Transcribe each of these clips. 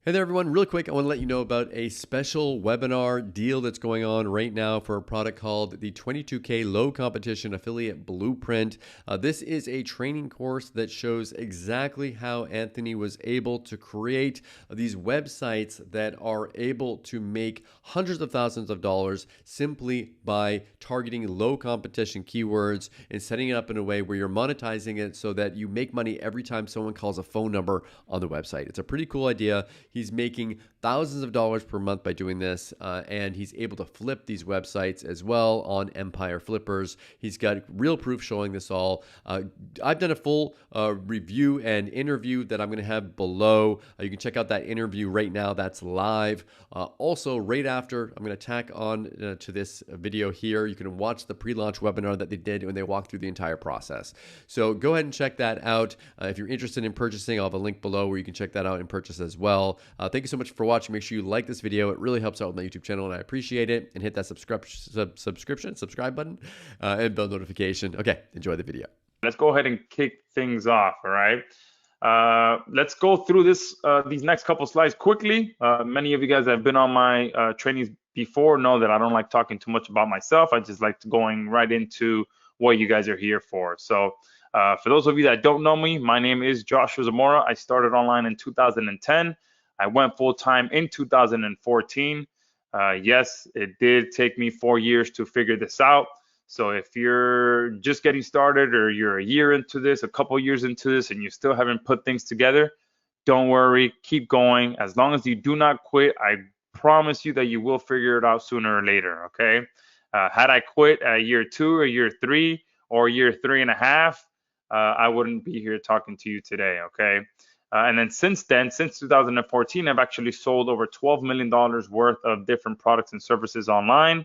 Hey there, everyone. Really quick, I want to let you know about a special webinar deal that's going on right now for a product called the 22K Low Competition Affiliate Blueprint. This is a training course that shows exactly how Anthony was able to create these websites that are able to make hundreds of thousands of dollars simply by targeting low competition keywords and setting it up in a way where you're monetizing it so that you make money every time someone calls a phone number on the website. It's a pretty cool idea. He's making thousands of dollars per month by doing this, and he's able to flip these websites as well on Empire Flippers. He's got real proof showing this all. I've done a full review and interview that I'm going to have below. You can check out that interview right now. That's live. Also, right after, I'm going to tack on to this video here. You can watch the pre-launch webinar that they did when they walked through the entire process. So go ahead and check that out. If you're interested in purchasing, I'll have a link below where you can check that out and purchase as well. Thank you so much for watching. Make sure you like this video. It really helps out with my YouTube channel, and I appreciate it. And hit that subscribe button and bell notification. Okay, enjoy the video. Let's go ahead and kick things off. All right. Let's go through these next couple slides quickly. Many of you guys that have been on my trainings before know that I don't like talking too much about myself. I just like going right into what you guys are here for. So for those of you that don't know me, my name is Joshua Zamora. I started online in 2010. I went full-time in 2014. Yes, it did take me 4 years to figure this out. So if you're just getting started, or you're a year into this, a couple years into this, and you still haven't put things together, don't worry, keep going. As long as you do not quit, I promise you that you will figure it out sooner or later, okay? Had I quit at year 2 or year 3 or year 3.5, I wouldn't be here talking to you today, okay? And then since 2014, I've actually sold over $12 million worth of different products and services online.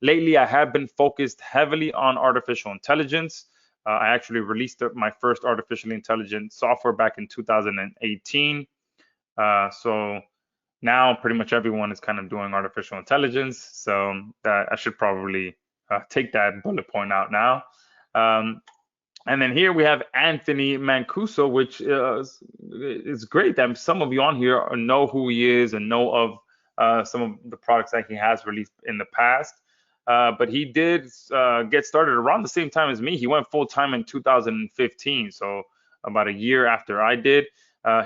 Lately, I have been focused heavily on artificial intelligence. I actually released my first artificial intelligence software back in 2018. So now pretty much everyone is kind of doing artificial intelligence. So that I should probably take that bullet point out now. And then here we have Anthony Mancuso, which is great that some of you on here know who he is and know of some of the products that he has released in the past. But he did get started around the same time as me. He went full time in 2015, so about a year after I did.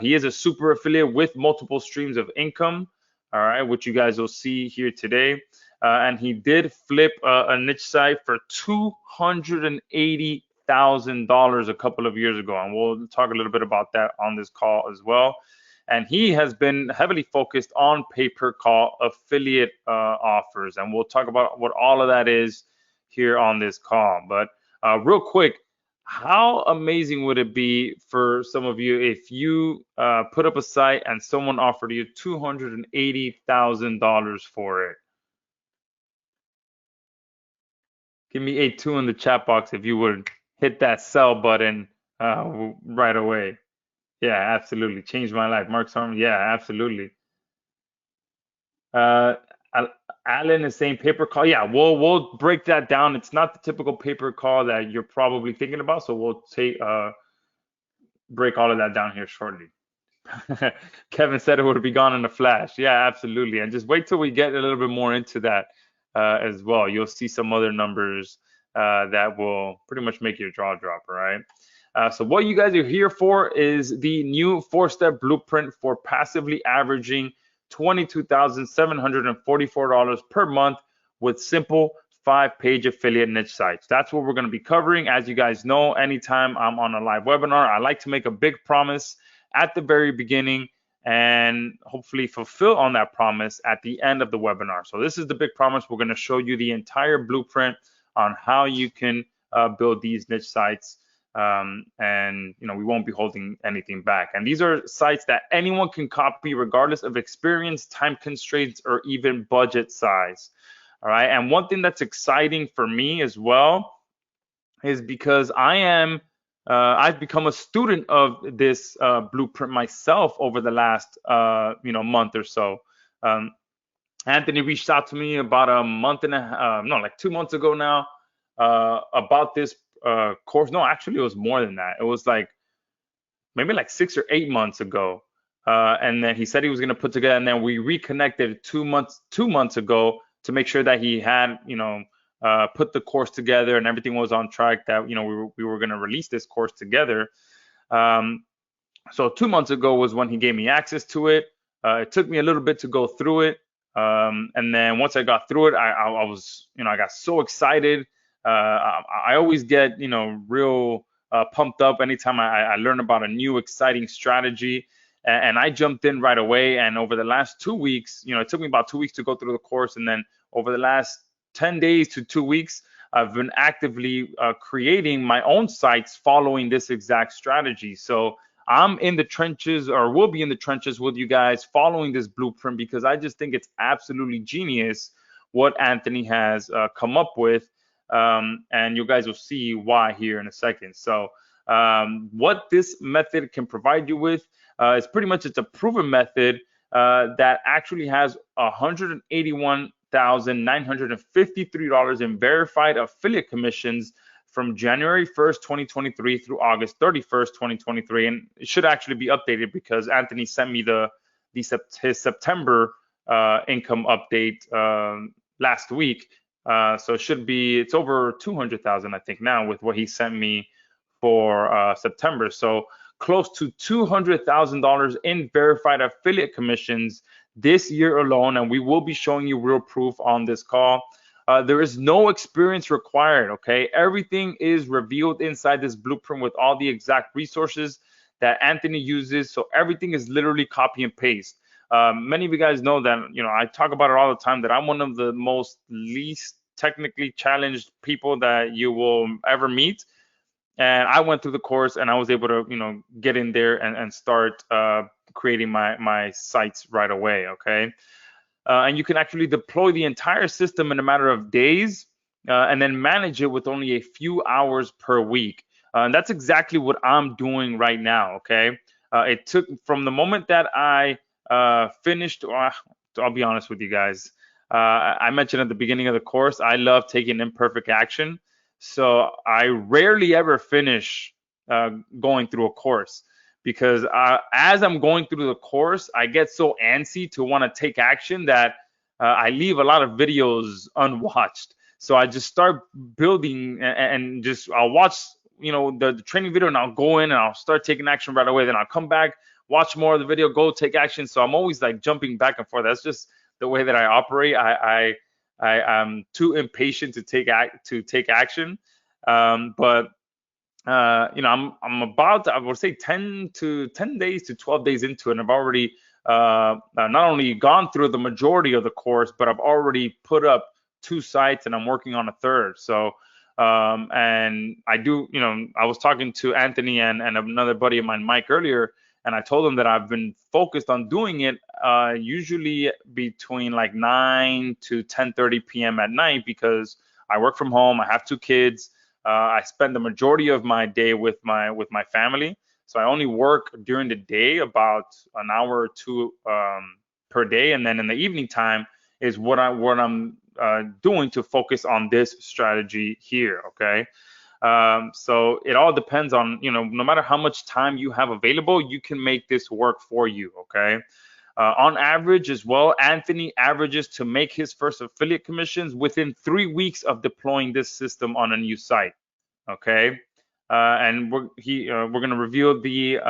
He is a super affiliate with multiple streams of income, all right, which you guys will see here today. And he did flip a niche site for $280,000 a couple of years ago, and we'll talk a little bit about that on this call as well. And he has been heavily focused on pay-per-call affiliate offers, and we'll talk about what all of that is here on this call. But real quick, how amazing would it be for some of you if you put up a site and someone offered you $280,000 for it? Give me a 2 in the chat box if you would hit that sell button right away. Yeah, absolutely. Changed my life. Mark Storm. Yeah, absolutely. Alan is saying paper call. Yeah, we'll break that down. It's not the typical paper call that you're probably thinking about. So we'll break all of that down here shortly. Kevin said it would be gone in a flash. Yeah, absolutely. And just wait till we get a little bit more into that as well. You'll see some other numbers that will pretty much make your jaw drop, all right? So what you guys are here for is the new 4-step blueprint for passively averaging $22,744 per month with simple 5-page affiliate niche sites. That's what we're going to be covering. As you guys know, anytime I'm on a live webinar, I like to make a big promise at the very beginning and hopefully fulfill on that promise at the end of the webinar. So this is the big promise. We're going to show you the entire blueprint on how you can build these niche sites. And we won't be holding anything back. And these are sites that anyone can copy regardless of experience, time constraints, or even budget size. All right. And one thing that's exciting for me as well is because I've become a student of this blueprint myself over the last month or so. Anthony reached out to me about a month and a half, like 2 months ago now, about this course. No, actually it was more than that. It was like maybe like 6 or 8 months ago. and then he said he was going to put together, and then we reconnected 2 months ago to make sure that he had, put the course together and everything was on track, that, we were going to release this course together. So 2 months ago was when he gave me access to it. It took me a little bit to go through it. And then once I got through it, I was, I got so excited. I always get, real pumped up anytime I learn about a new exciting strategy. And I jumped in right away. And over the last 2 weeks, it took me about 2 weeks to go through the course. And then over the last 10 days to 2 weeks, I've been actively creating my own sites following this exact strategy. So I'm in the trenches, or will be in the trenches with you guys following this blueprint, because I just think it's absolutely genius what Anthony has come up with. And you guys will see why here in a second. So what this method can provide you with is pretty much, it's a proven method that actually has $181,953 in verified affiliate commissions from January 1st, 2023 through August 31st, 2023. And it should actually be updated because Anthony sent me his September income update last week. So it's over 200,000, I think, now with what he sent me for September. So close to $200,000 in verified affiliate commissions this year alone. And we will be showing you real proof on this call. There is no experience required, okay? Everything is revealed inside this blueprint with all the exact resources that Anthony uses. So everything is literally copy and paste. Many of you guys know that, I talk about it all the time, that I'm one of the least technically challenged people that you will ever meet. And I went through the course and I was able to, get in there and start creating my sites right away, okay? And you can actually deploy the entire system in a matter of days and then manage it with only a few hours per week. And that's exactly what I'm doing right now, okay? It took from the moment that I finished, I'll be honest with you guys. I mentioned at the beginning of the course, I love taking imperfect action. So I rarely ever finish going through a course, because as I'm going through the course, I get so antsy to want to take action that I leave a lot of videos unwatched. So I just start building and just I'll watch, the training video, and I'll go in and I'll start taking action right away. Then I'll come back, watch more of the video, go take action. So I'm always like jumping back and forth. That's just the way that I operate. I'm too impatient to take action. But I'm about, I would say 10 days to 12 days into it, and I've already not only gone through the majority of the course, but I've already put up 2 sites and I'm working on a third. So and I do, I was talking to Anthony and another buddy of mine, Mike, earlier, and I told him that I've been focused on doing it usually between like 9 to 10:30 p.m. at night, because I work from home, I have 2 kids. I spend the majority of my day with my family, so I only work during the day about an hour or 2 per day, and then in the evening time is what I'm doing to focus on this strategy here. Okay, so it all depends on, no matter how much time you have available, you can make this work for you. Okay. On average as well, Anthony averages to make his first affiliate commissions within 3 weeks of deploying this system on a new site. Okay, and we're going to reveal the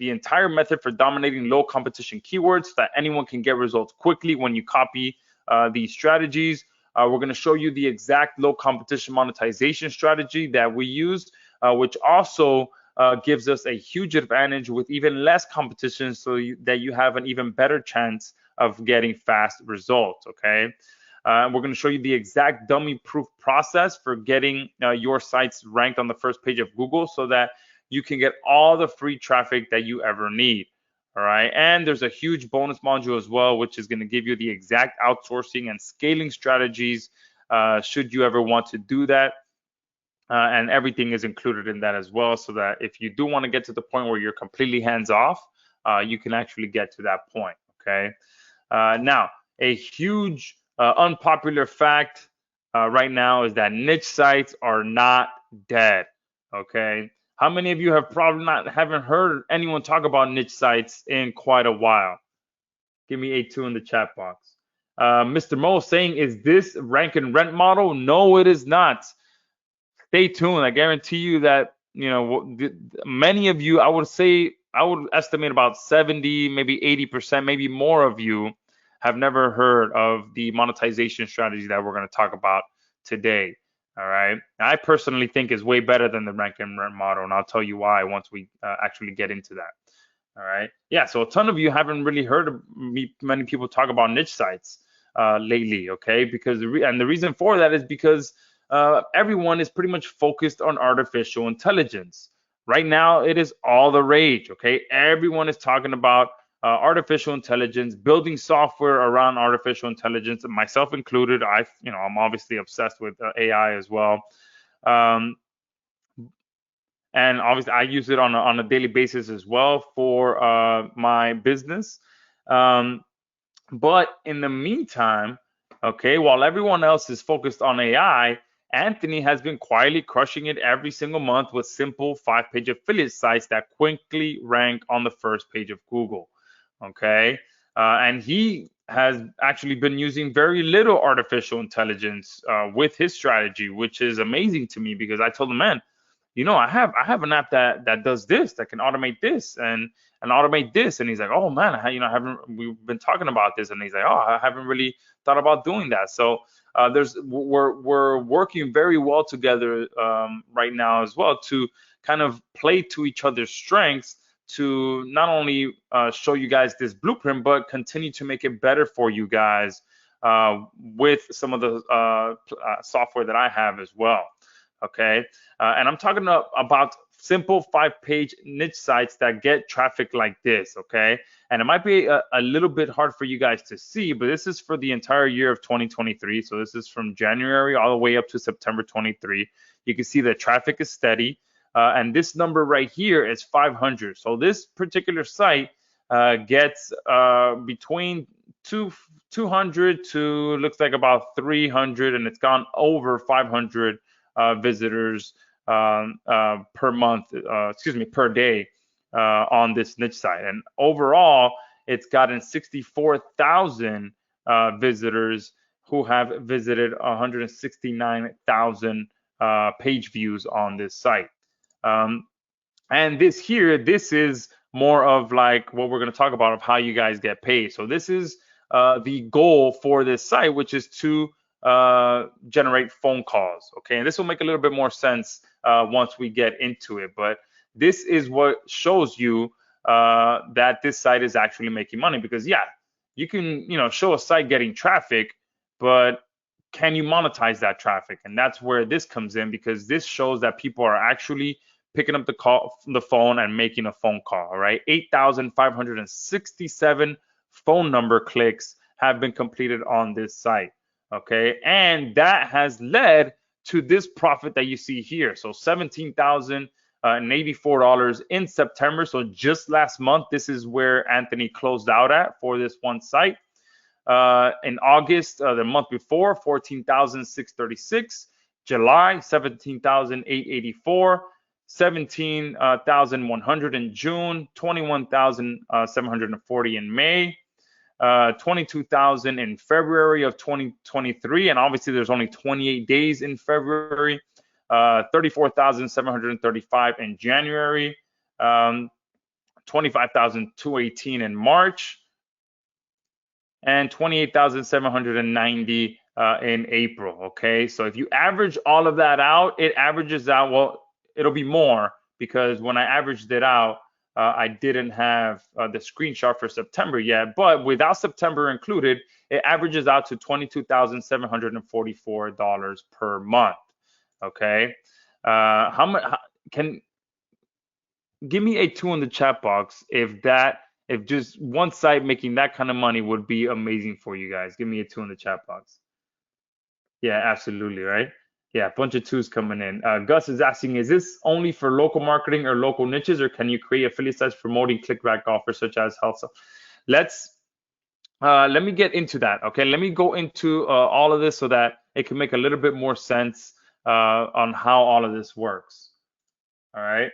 entire method for dominating low competition keywords so that anyone can get results quickly when you copy these strategies. We're going to show you the exact low competition monetization strategy that we used, which also gives us a huge advantage with even less competition, so that you have an even better chance of getting fast results. Okay, we're going to show you the exact dummy proof process for getting your sites ranked on the first page of Google, so that you can get all the free traffic that you ever need. All right, and there's a huge bonus module as well, which is going to give you the exact outsourcing and scaling strategies should you ever want to do that. And everything is included in that as well, so that if you do want to get to the point where you're completely hands off, you can actually get to that point. Okay. Now, a huge unpopular fact right now is that niche sites are not dead. Okay. How many of you have probably not haven't heard anyone talk about niche sites in quite a while? Give me a 2 in the chat box. Mr. Mo saying, is this rank and rent model? No, it is not. Stay tuned. I guarantee you that, many of you, I would estimate about 70, maybe 80%, maybe more of you have never heard of the monetization strategy that we're going to talk about today. All right. I personally think is way better than the rank and rent model, and I'll tell you why once we actually get into that. All right. Yeah. So a ton of you haven't really heard of many people talk about niche sites lately. Okay. Because the reason for that is because everyone is pretty much focused on artificial intelligence. Right now, it is all the rage. Okay. Everyone is talking about artificial intelligence, building software around artificial intelligence, myself included. I'm obviously obsessed with AI as well. And obviously I use it on a daily basis as well for my business. But in the meantime, okay, while everyone else is focused on AI, Anthony has been quietly crushing it every single month with simple 5-page affiliate sites that quickly rank on the first page of Google. Okay, and he has actually been using very little artificial intelligence with his strategy, which is amazing to me because I told him, man, I have an app that does this, that can automate this and automate this. And he's like, oh man, we've been talking about this. And he's like, oh, I haven't really thought about doing that. So we're working very well together right now as well to kind of play to each other's strengths to not only show you guys this blueprint, but continue to make it better for you guys with some of the software that I have as well. Okay, and I'm talking about simple 5-page niche sites that get traffic like this. Okay, and it might be a little bit hard for you guys to see, but this is for the entire year of 2023. So this is from January all the way up to September 23. You can see the traffic is steady, and this number right here is 500. So this particular site gets between 200 to looks like about 300, and it's gone over 500 visitors per month, per day on this niche site. And overall, it's gotten 64,000 visitors who have visited 169,000 page views on this site. And this is more of like what we're going to talk about of how you guys get paid. So this is the goal for this site, which is to generate phone calls. Okay, and this will make a little bit more sense once we get into it. But this is what shows you that this site is actually making money, because you can show a site getting traffic, but can you monetize that traffic? And that's where this comes in, because this shows that people are actually picking up the phone and making a phone call. All right, 8,567 phone number clicks have been completed on this site. Okay, and that has led to this profit that you see here. So $17,084 in September. So just last month, this is where Anthony closed out at for this one site. In August, the month before, $14,636. July, $17,884. 17,100 in June. 21,740 in May. 22,000 in February of 2023, and obviously there's only 28 days in February. 34,735 in January. 25,218 in March, and 28,790 in April. Okay, so if you average all of that out, it averages out, well, it'll be more, because when I averaged it out, I didn't have the screenshot for September yet, but without September included, it averages out to $22,744 per month. Okay, how much? Give me a 2 in the chat box if just one site making that kind of money would be amazing for you guys. Give me a 2 in the chat box. Yeah, absolutely, right? Yeah, a bunch of 2s coming in. Gus is asking, is this only for local marketing or local niches, or can you create affiliate sites promoting clickback offers such as health? So let me get into that. Okay, let me go into all of this so that it can make a little bit more sense on how all of this works. All right.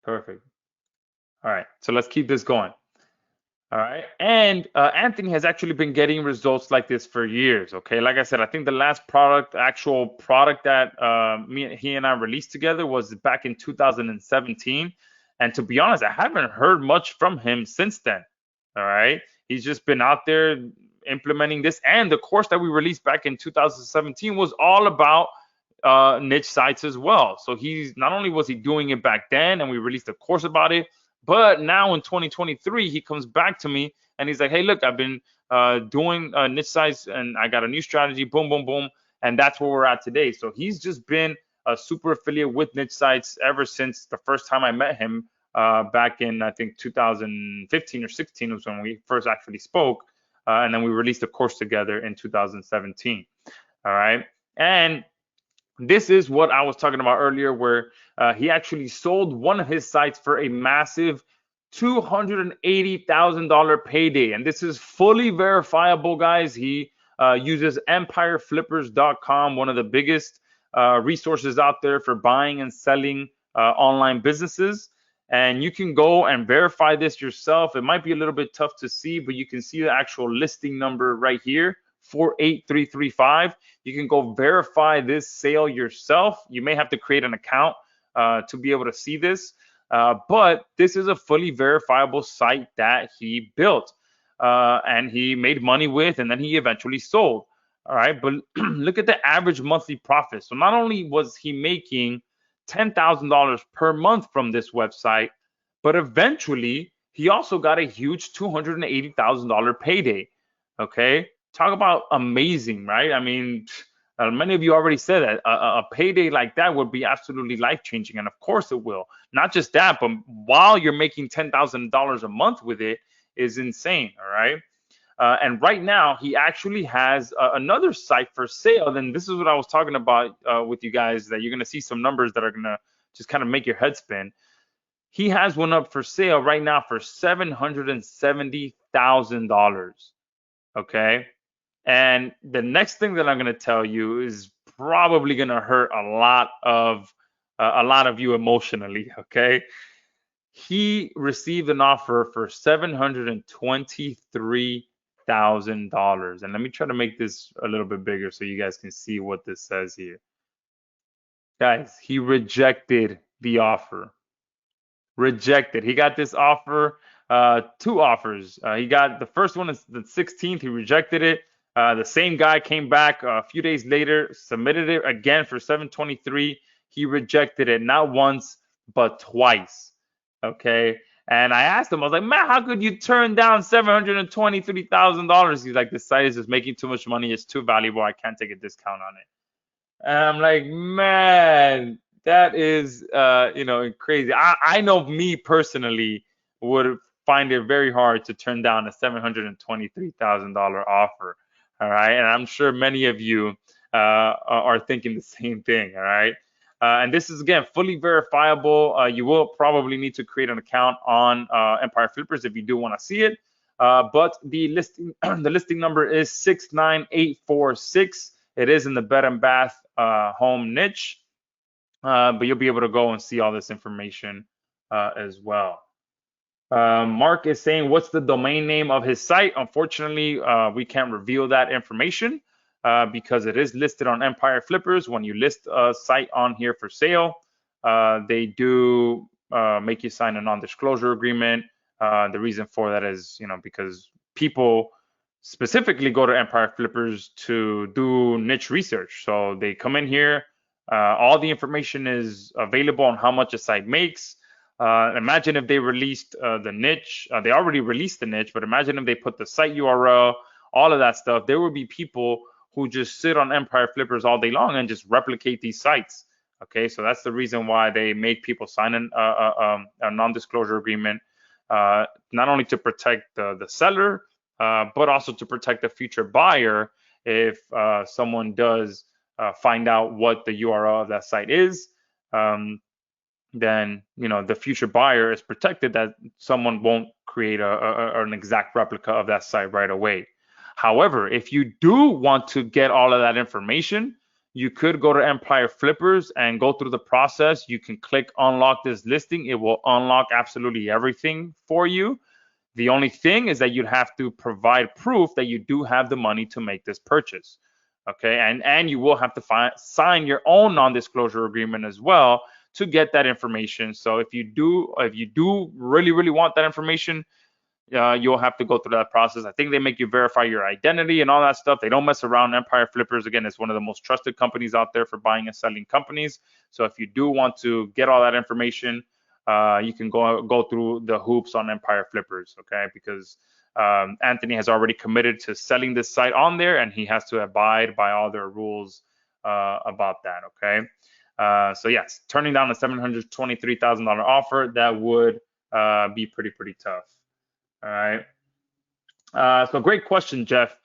Perfect. All right, so let's keep this going. All right. And Anthony has actually been getting results like this for years. Okay. Like I said, I think the last actual product that he and I released together was back in 2017. And to be honest, I haven't heard much from him since then. All right. He's just been out there implementing this. And the course that we released back in 2017 was all about niche sites as well. So he's not only was he doing it back then, and we released a course about it, but now in 2023, he comes back to me and he's like, hey, look, I've been doing niche sites and I got a new strategy, boom, boom, boom. And that's where we're at today. So he's just been a super affiliate with niche sites ever since the first time I met him back in, I think, 2015 or 16 was when we first actually spoke. And then we released a course together in 2017. All right. And this is what I was talking about earlier, where he actually sold one of his sites for a massive $280,000 payday. And this is fully verifiable, guys. He uses empireflippers.com, one of the biggest resources out there for buying and selling online businesses. And you can go and verify this yourself. It might be a little bit tough to see, but you can see the actual listing number right here. 48335. You can go verify this sale yourself. You may have to create an account to be able to see this, but this is a fully verifiable site that he built and he made money with, and then he eventually sold. All right, but look at the average monthly profit. So not only was he making $10,000 per month from this website, but eventually he also got a huge $280,000 payday. Okay. Talk about amazing, right? I mean, many of you already said that a payday like that would be absolutely life-changing, and of course it will. Not just that, but while you're making $10,000 a month with it is insane, all right? And right now, he actually has another site for sale. And this is what I was talking about with you guys, that you're going to see some numbers that are going to just kind of make your head spin. He has one up for sale right now for $770,000, okay? And the next thing that I'm going to tell you is probably going to hurt a lot of you emotionally. Okay, he received an offer for $723,000, and let me try to make this a little bit bigger so you guys can see what this says here. Guys, he rejected the offer. Rejected. He got this offer, two offers. He got the first one is the 16th. He rejected it. The same guy came back a few days later, submitted it again for 723. He rejected it not once, but twice. Okay. And I asked him, I was like, man, how could you turn down $723,000? He's like, this site is just making too much money. It's too valuable. I can't take a discount on it. And I'm like, man, that is, crazy. I know me personally would find it very hard to turn down a $723,000 offer. All right. And I'm sure many of you are thinking the same thing. All right. And this is, again, fully verifiable. You will probably need to create an account on Empire Flippers if you do want to see it. But the listing number is 69846. It is in the bed and bath home niche. But you'll be able to go and see all this information as well. Mark is saying, what's the domain name of his site? Unfortunately, we can't reveal that information because it is listed on Empire Flippers. When you list a site on here for sale, they do make you sign a non-disclosure agreement. The reason for that is, because people specifically go to Empire Flippers to do niche research. So they come in here. All the information is available on how much a site makes. Imagine if they released the niche. They already released the niche, but imagine if they put the site URL, all of that stuff. There will be people who just sit on Empire Flippers all day long and just replicate these sites. Okay, so that's the reason why they make people sign a non-disclosure agreement, not only to protect the seller, but also to protect the future buyer if someone does find out what the URL of that site is. Then the future buyer is protected, that someone won't create an exact replica of that site right away. However, if you do want to get all of that information, you could go to Empire Flippers and go through the process. You can click unlock this listing. It will unlock absolutely everything for you. The only thing is that you'd have to provide proof that you do have the money to make this purchase. Okay, and you will have to sign your own non-disclosure agreement as well to get that information. So if you do really want that information, you'll have to go through that process. I think they make you verify your identity and all that stuff. They don't mess around. Empire Flippers, again, is one of the most trusted companies out there for buying and selling companies. So if you do want to get all that information, you can go through the hoops on Empire Flippers, okay? Because Anthony has already committed to selling this site on there, and he has to abide by all their rules about that, okay? So yes, turning down a $723,000 offer, that would be pretty tough. All right. So great question, Jeff.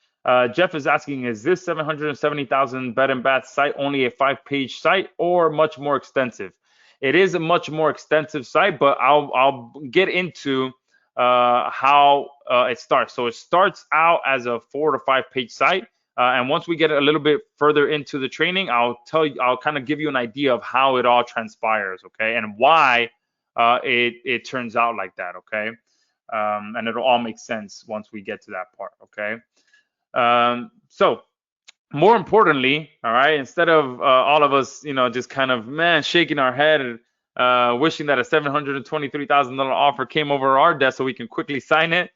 Jeff is asking, is this 770,000 bed and bath site only a 5-page site or much more extensive? It is a much more extensive site, but I'll get into how it starts. So it starts out as a 4 to 5-page site. And once we get a little bit further into the training, I'll kind of give you an idea of how it all transpires, okay, and why it turns out like that, okay. And it'll all make sense once we get to that part, okay. So more importantly, all right, instead of all of us, just kind of shaking our head and wishing that a $723,000 offer came over our desk so we can quickly sign it.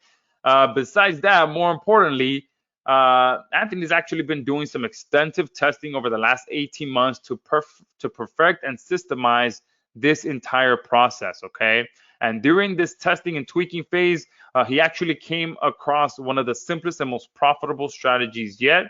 Besides that, more importantly, Anthony's actually been doing some extensive testing over the last 18 months to perfect and systemize this entire process, okay? And during this testing and tweaking phase, he actually came across one of the simplest and most profitable strategies yet.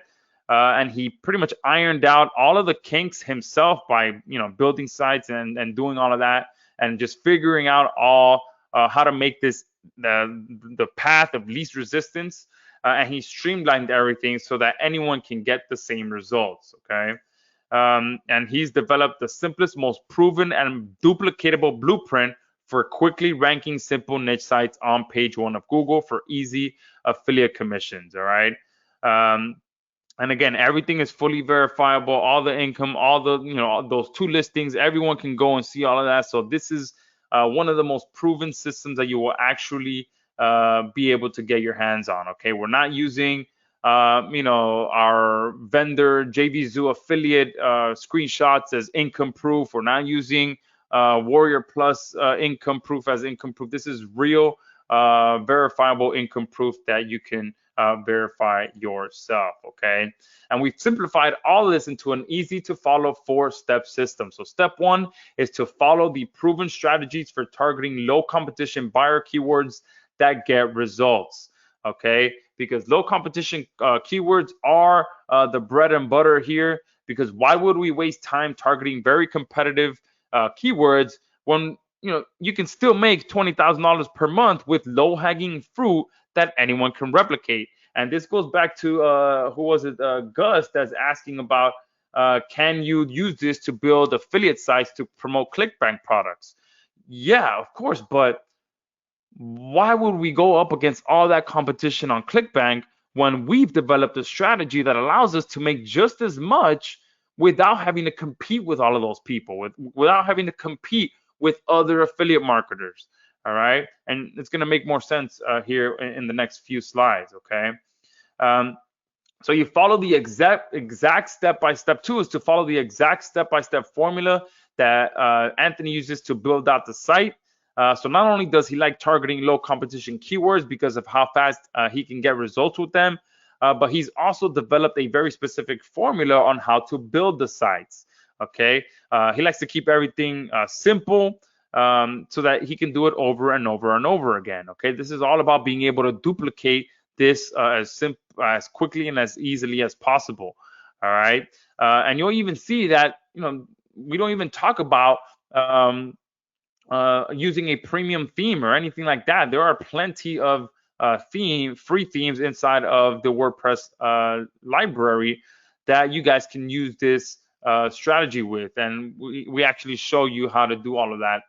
And he pretty much ironed out all of the kinks himself by, building sites and doing all of that, and just figuring out all how to make this the path of least resistance. And he streamlined everything so that anyone can get the same results, okay? And he's developed the simplest, most proven and duplicatable blueprint for quickly ranking simple niche sites on page 1 of Google for easy affiliate commissions, all right? And again, everything is fully verifiable, all the income, all the, those 2 listings, everyone can go and see all of that. So this is one of the most proven systems that you will actually be able to get your hands on, okay? We're not using, our vendor JVZoo affiliate screenshots as income proof. We're not using Warrior Plus income proof as income proof. This is real verifiable income proof that you can verify yourself, okay? And we've simplified all of this into an easy to follow 4-step system. So step 1 is to follow the proven strategies for targeting low competition buyer keywords that get results, okay? Because low competition keywords are the bread and butter here, because why would we waste time targeting very competitive keywords when you can still make $20,000 per month with low-hanging fruit that anyone can replicate? And this goes back to who was it, Gus, that's asking about can you use this to build affiliate sites to promote ClickBank products? Yeah, of course, but why would we go up against all that competition on ClickBank when we've developed a strategy that allows us to make just as much without having to compete with all of those people, without having to compete with other affiliate marketers, all right? And it's going to make more sense here in the next few slides, okay? So you follow the exact step-by-step. 2 is to follow the exact step-by-step formula that Anthony uses to build out the site. So not only does he like targeting low competition keywords because of how fast he can get results with them, but he's also developed a very specific formula on how to build the sites, okay? He likes to keep everything simple so that he can do it over and over and over again, okay? This is all about being able to duplicate this as quickly and as easily as possible, all right? And you'll even see that, we don't even talk about using a premium theme or anything like that. There are plenty of free themes inside of the WordPress library that you guys can use this strategy with, and we actually show you how to do all of that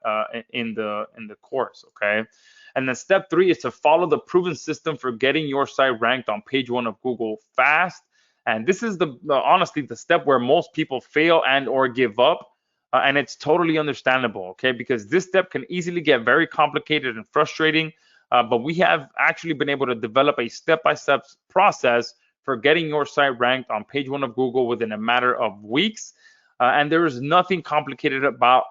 in the course, okay? And then step 3 is to follow the proven system for getting your site ranked on page 1 of Google fast. And this is honestly the step where most people fail and or give up. And it's totally understandable, okay? Because this step can easily get very complicated and frustrating. But we have actually been able to develop a step-by-step process for getting your site ranked on page 1 of Google within a matter of weeks. And there is nothing complicated about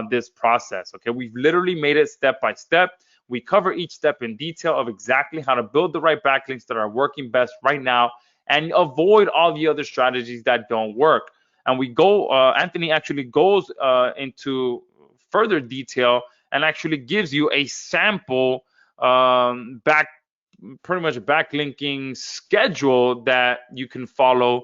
this process, okay? We've literally made it step by step. We cover each step in detail of exactly how to build the right backlinks that are working best right now and avoid all the other strategies that don't work. And we go, Anthony actually goes into further detail and actually gives you a sample pretty much backlinking schedule that you can follow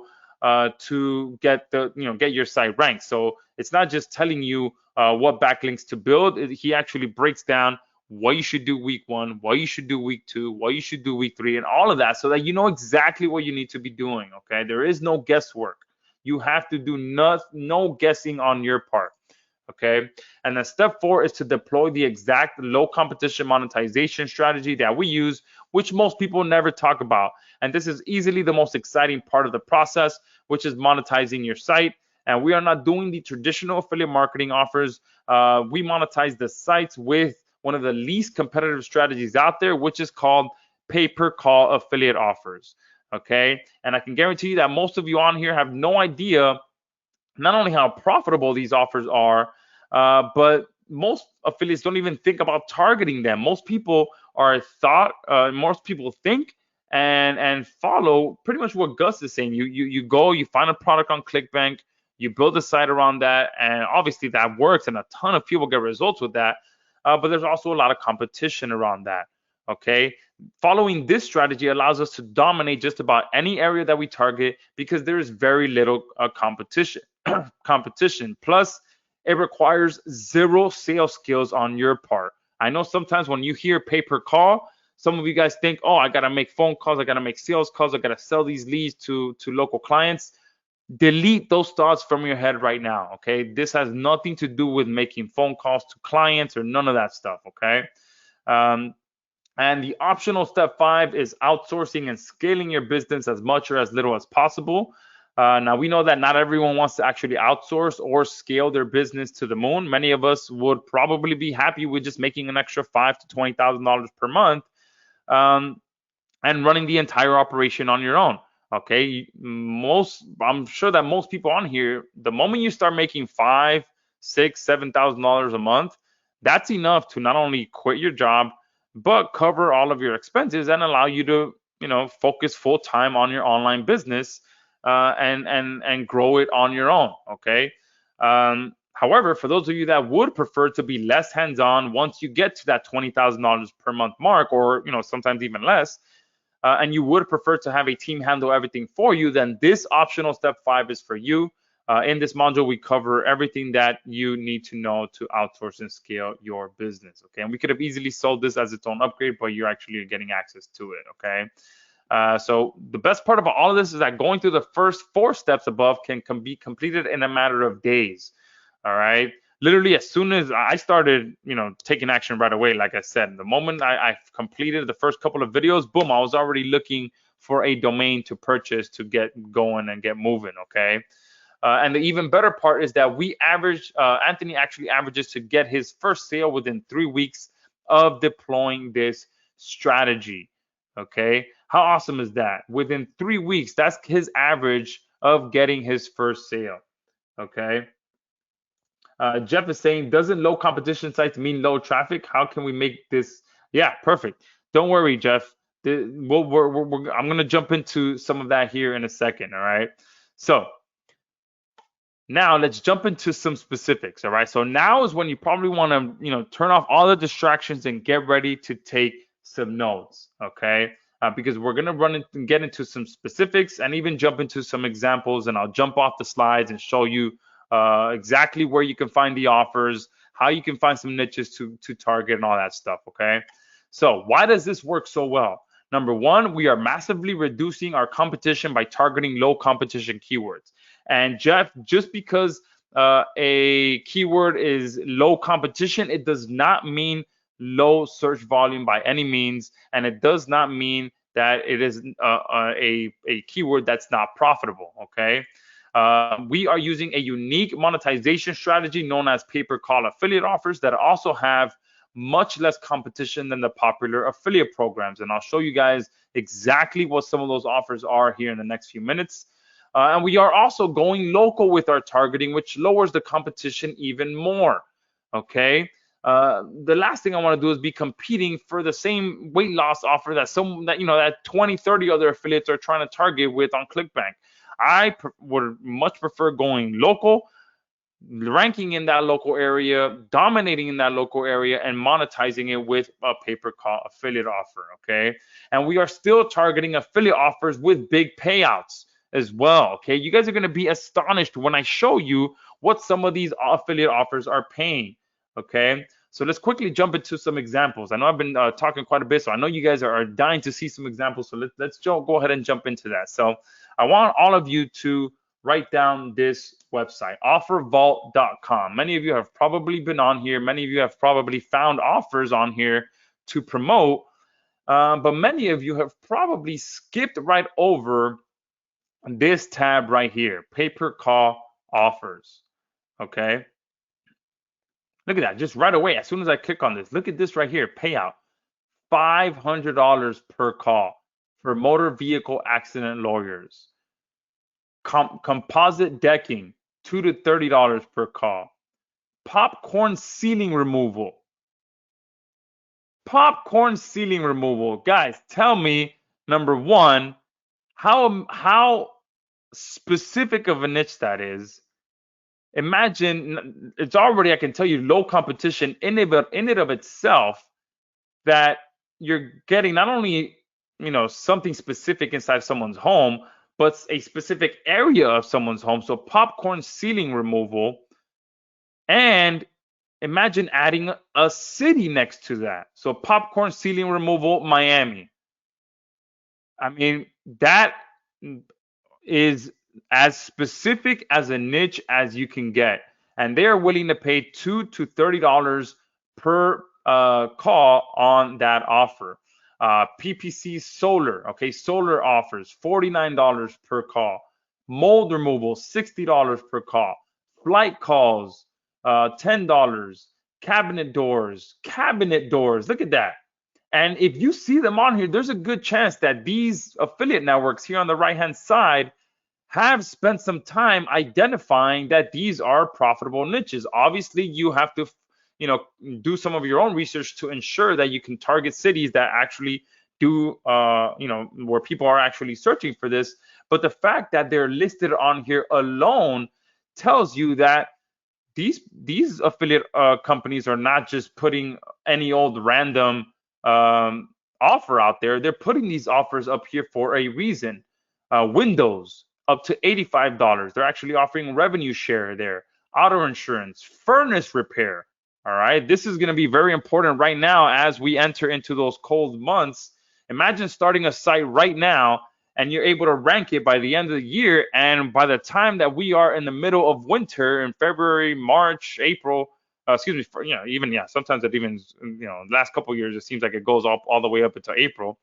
to get get your site ranked. So it's not just telling you what backlinks to build. He actually breaks down what you should do week 1, what you should do week 2, what you should do week 3, and all of that, so that you know exactly what you need to be doing. Okay, there is no guesswork. You have to do no guessing on your part. Okay, and then step 4 is to deploy the exact low competition monetization strategy that we use, which most people never talk about. And this is easily the most exciting part of the process, which is monetizing your site. And we are not doing the traditional affiliate marketing offers. We monetize the sites with one of the least competitive strategies out there, which is called pay-per-call affiliate offers. Okay, and I can guarantee you that most of you on here have no idea not only how profitable these offers are, but most affiliates don't even think about targeting them. Most people most people think and follow pretty much what Gus is saying. You go, you find a product on ClickBank, you build a site around that, and obviously that works, and a ton of people get results with that. But there's also a lot of competition around that. Okay, following this strategy allows us to dominate just about any area that we target because there is very little competition. Plus, it requires zero sales skills on your part. I know sometimes when you hear pay-per-call, some of you guys think, oh, I gotta make phone calls, I gotta make sales calls, I gotta sell these leads to local clients. Delete those thoughts from your head right now. Okay, this has nothing to do with making phone calls to clients or none of that stuff. Okay. And the optional step 5 is outsourcing and scaling your business as much or as little as possible. Now, we know that not everyone wants to actually outsource or scale their business to the moon. Many of us would probably be happy with just making an extra $5,000 to $20,000 per month and running the entire operation on your own. Okay, I'm sure that most people on here, the moment you start making $5,000, $6,000, $7,000 a month, that's enough to not only quit your job, but cover all of your expenses and allow you to, focus full time on your online business and grow it on your own. Okay. However, for those of you that would prefer to be less hands-on once you get to that $20,000 per month mark, or sometimes even less, and you would prefer to have a team handle everything for you, then this optional step 5 is for you. In this module, we cover everything that you need to know to outsource and scale your business. Okay, and we could have easily sold this as its own upgrade, but you're actually getting access to it. Okay, so the best part about all of this is that going through the first 4 steps above can be completed in a matter of days. All right, literally as soon as I started, taking action right away. Like I said, the moment I completed the first couple of videos, boom, I was already looking for a domain to purchase to get going and get moving. Okay. And the even better part is that Anthony actually averages to get his first sale within 3 weeks of deploying this strategy. Okay, how awesome is that? Within 3 weeks, that's his average of getting his first sale. Okay. Jeff is saying, doesn't low competition sites mean low traffic? How can we make this? Yeah, perfect. Don't worry, Jeff. I'm going to jump into some of that here in a second. All right. So now let's jump into some specifics. All right. So now is when you probably want to, turn off all the distractions and get ready to take some notes. Okay. Because we're going to get into some specifics and even jump into some examples, and I'll jump off the slides and show you exactly where you can find the offers, how you can find some niches to target and all that stuff. Okay. So why does this work so well? Number one, we are massively reducing our competition by targeting low competition keywords. And Jeff, just because a keyword is low competition, it does not mean low search volume by any means. And it does not mean that it is a keyword that's not profitable. Okay. We are using a unique monetization strategy known as pay-per-call affiliate offers that also have much less competition than the popular affiliate programs. And I'll show you guys exactly what some of those offers are here in the next few minutes. And we are also going local with our targeting, which lowers the competition even more. Okay. The last thing I want to do is be competing for the same weight loss offer that 20, 30 other affiliates are trying to target with on ClickBank. I would much prefer going local, ranking in that local area, dominating in that local area, and monetizing it with a pay-per-call affiliate offer. Okay. And we are still targeting affiliate offers with big payouts as well. Okay. You guys are going to be astonished when I show you what some of these affiliate offers are paying. Okay. So let's quickly jump into some examples. I know I've been talking quite a bit, so I know you guys are dying to see some examples. So let's go ahead and jump into that. So I want all of you to write down this website, offervault.com. Many of you have probably been on here. Many of you have probably found offers on here to promote, but many of you have probably skipped right over this tab right here, pay-per-call offers. Okay. Look at that, just right away, as soon as I click on this, look at this right here, payout, $500 per call for motor vehicle accident lawyers. Composite decking, $2 to $30 per call. Popcorn ceiling removal. Popcorn ceiling removal. Guys, tell me, number one, how specific of a niche that is. Imagine, it's already, I can tell you, low competition in it of itself, that you're getting not only something specific inside someone's home, but a specific area of someone's home. So popcorn ceiling removal, and imagine adding a city next to that. So popcorn ceiling removal, Miami. I mean, that is as specific as a niche as you can get. And they are willing to pay $2 to $30 per call on that offer. PPC solar, okay, solar offers $49 per call. Mold removal, $60 per call. Flight calls, $10. Cabinet doors, look at that. And if you see them on here, there's a good chance that these affiliate networks here on the right-hand side have spent some time identifying that these are profitable niches. Obviously, you have to do some of your own research to ensure that you can target cities that actually do where people are actually searching for this. But the fact that they're listed on here alone tells you that these affiliate companies are not just putting any old random offer out there. They're putting these offers up here for a reason. Windows up to $85. They're actually offering revenue share there. Auto insurance, furnace repair. All right, this is going to be very important right now as we enter into those cold months. Imagine starting a site right now and you're able to rank it by the end of the year. And by the time that we are in the middle of winter in February, March, April, sometimes it even, the last couple of years, it seems like it goes all the way up until April.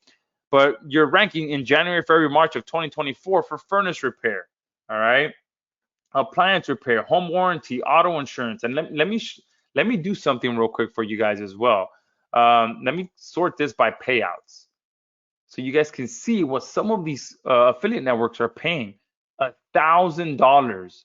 But you're ranking in January, February, March of 2024 for furnace repair. All right, appliance repair, home warranty, auto insurance. And let me do something real quick for you guys as well. Let me sort this by payouts, so you guys can see what some of these affiliate networks are paying. $1,000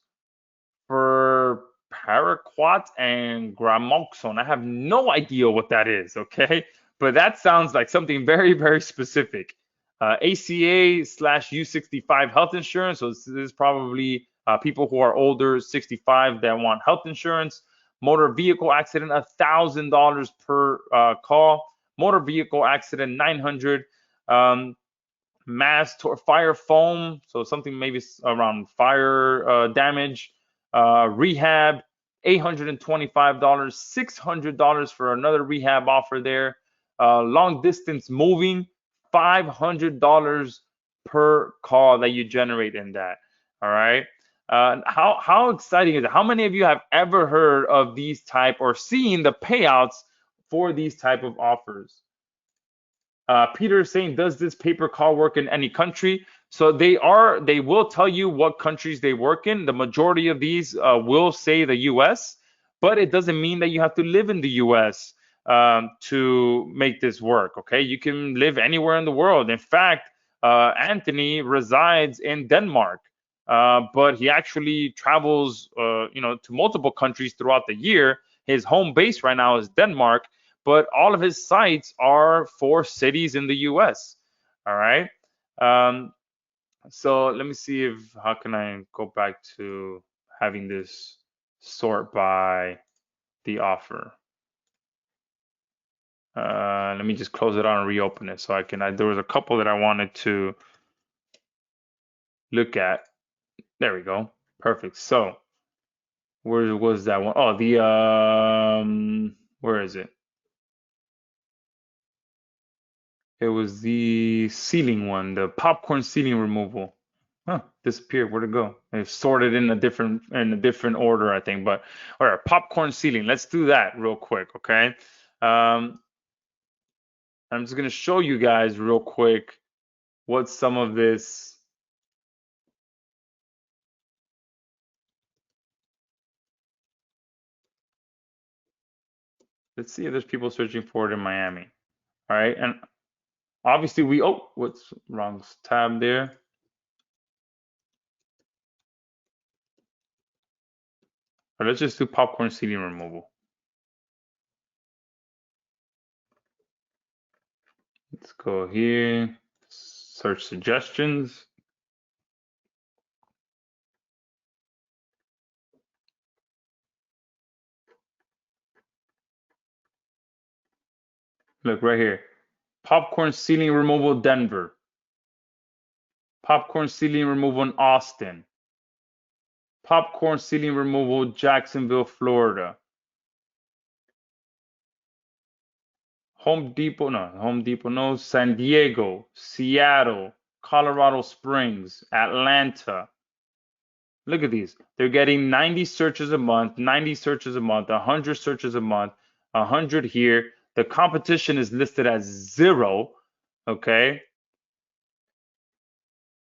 for Paraquat and Gramoxone. I have no idea what that is, okay? But that sounds like something very, very specific. ACA/U65 health insurance. So this is probably people who are older, 65, that want health insurance. Motor vehicle accident, $1,000 per call. Motor vehicle accident, $900. Mass fire foam, so something maybe around fire damage. Rehab, $825. $600 for another rehab offer there. Long distance moving, $500 per call that you generate in that. All right. How exciting is it? How many of you have ever heard of these type or seen the payouts for these type of offers? Peter is saying, does this pay-per-call work in any country? So they will tell you what countries they work in. The majority of these will say the US, but it doesn't mean that you have to live in the US to make this work. Okay, you can live anywhere in the world. In fact, Anthony resides in Denmark, but he actually travels, to multiple countries throughout the year. His home base right now is Denmark, but all of his sites are for cities in the US. All right. So let me see how can I go back to having this sort by the offer. Let me just close it out and reopen it so I can. There was a couple that I wanted to look at. There we go. Perfect. So where was that one? Oh, where is it? It was the ceiling one, the popcorn ceiling removal. Huh, disappeared. Where'd it go? They've sorted in a different order, I think. But all right, popcorn ceiling. Let's do that real quick, okay? I'm just gonna show you guys real quick what some of this. Let's see if there's people searching for it in Miami. All right, and obviously what's wrong tab there? All right, let's just do popcorn ceiling removal. Let's go here, search suggestions. Look right here. Popcorn ceiling removal Denver. Popcorn ceiling removal in Austin. Popcorn ceiling removal Jacksonville, Florida. Home Depot no. San Diego, Seattle, Colorado Springs, Atlanta. Look at these. They're getting 90 searches a month, 90 searches a month, 100 searches a month, 100 here. The competition is listed as 0, okay?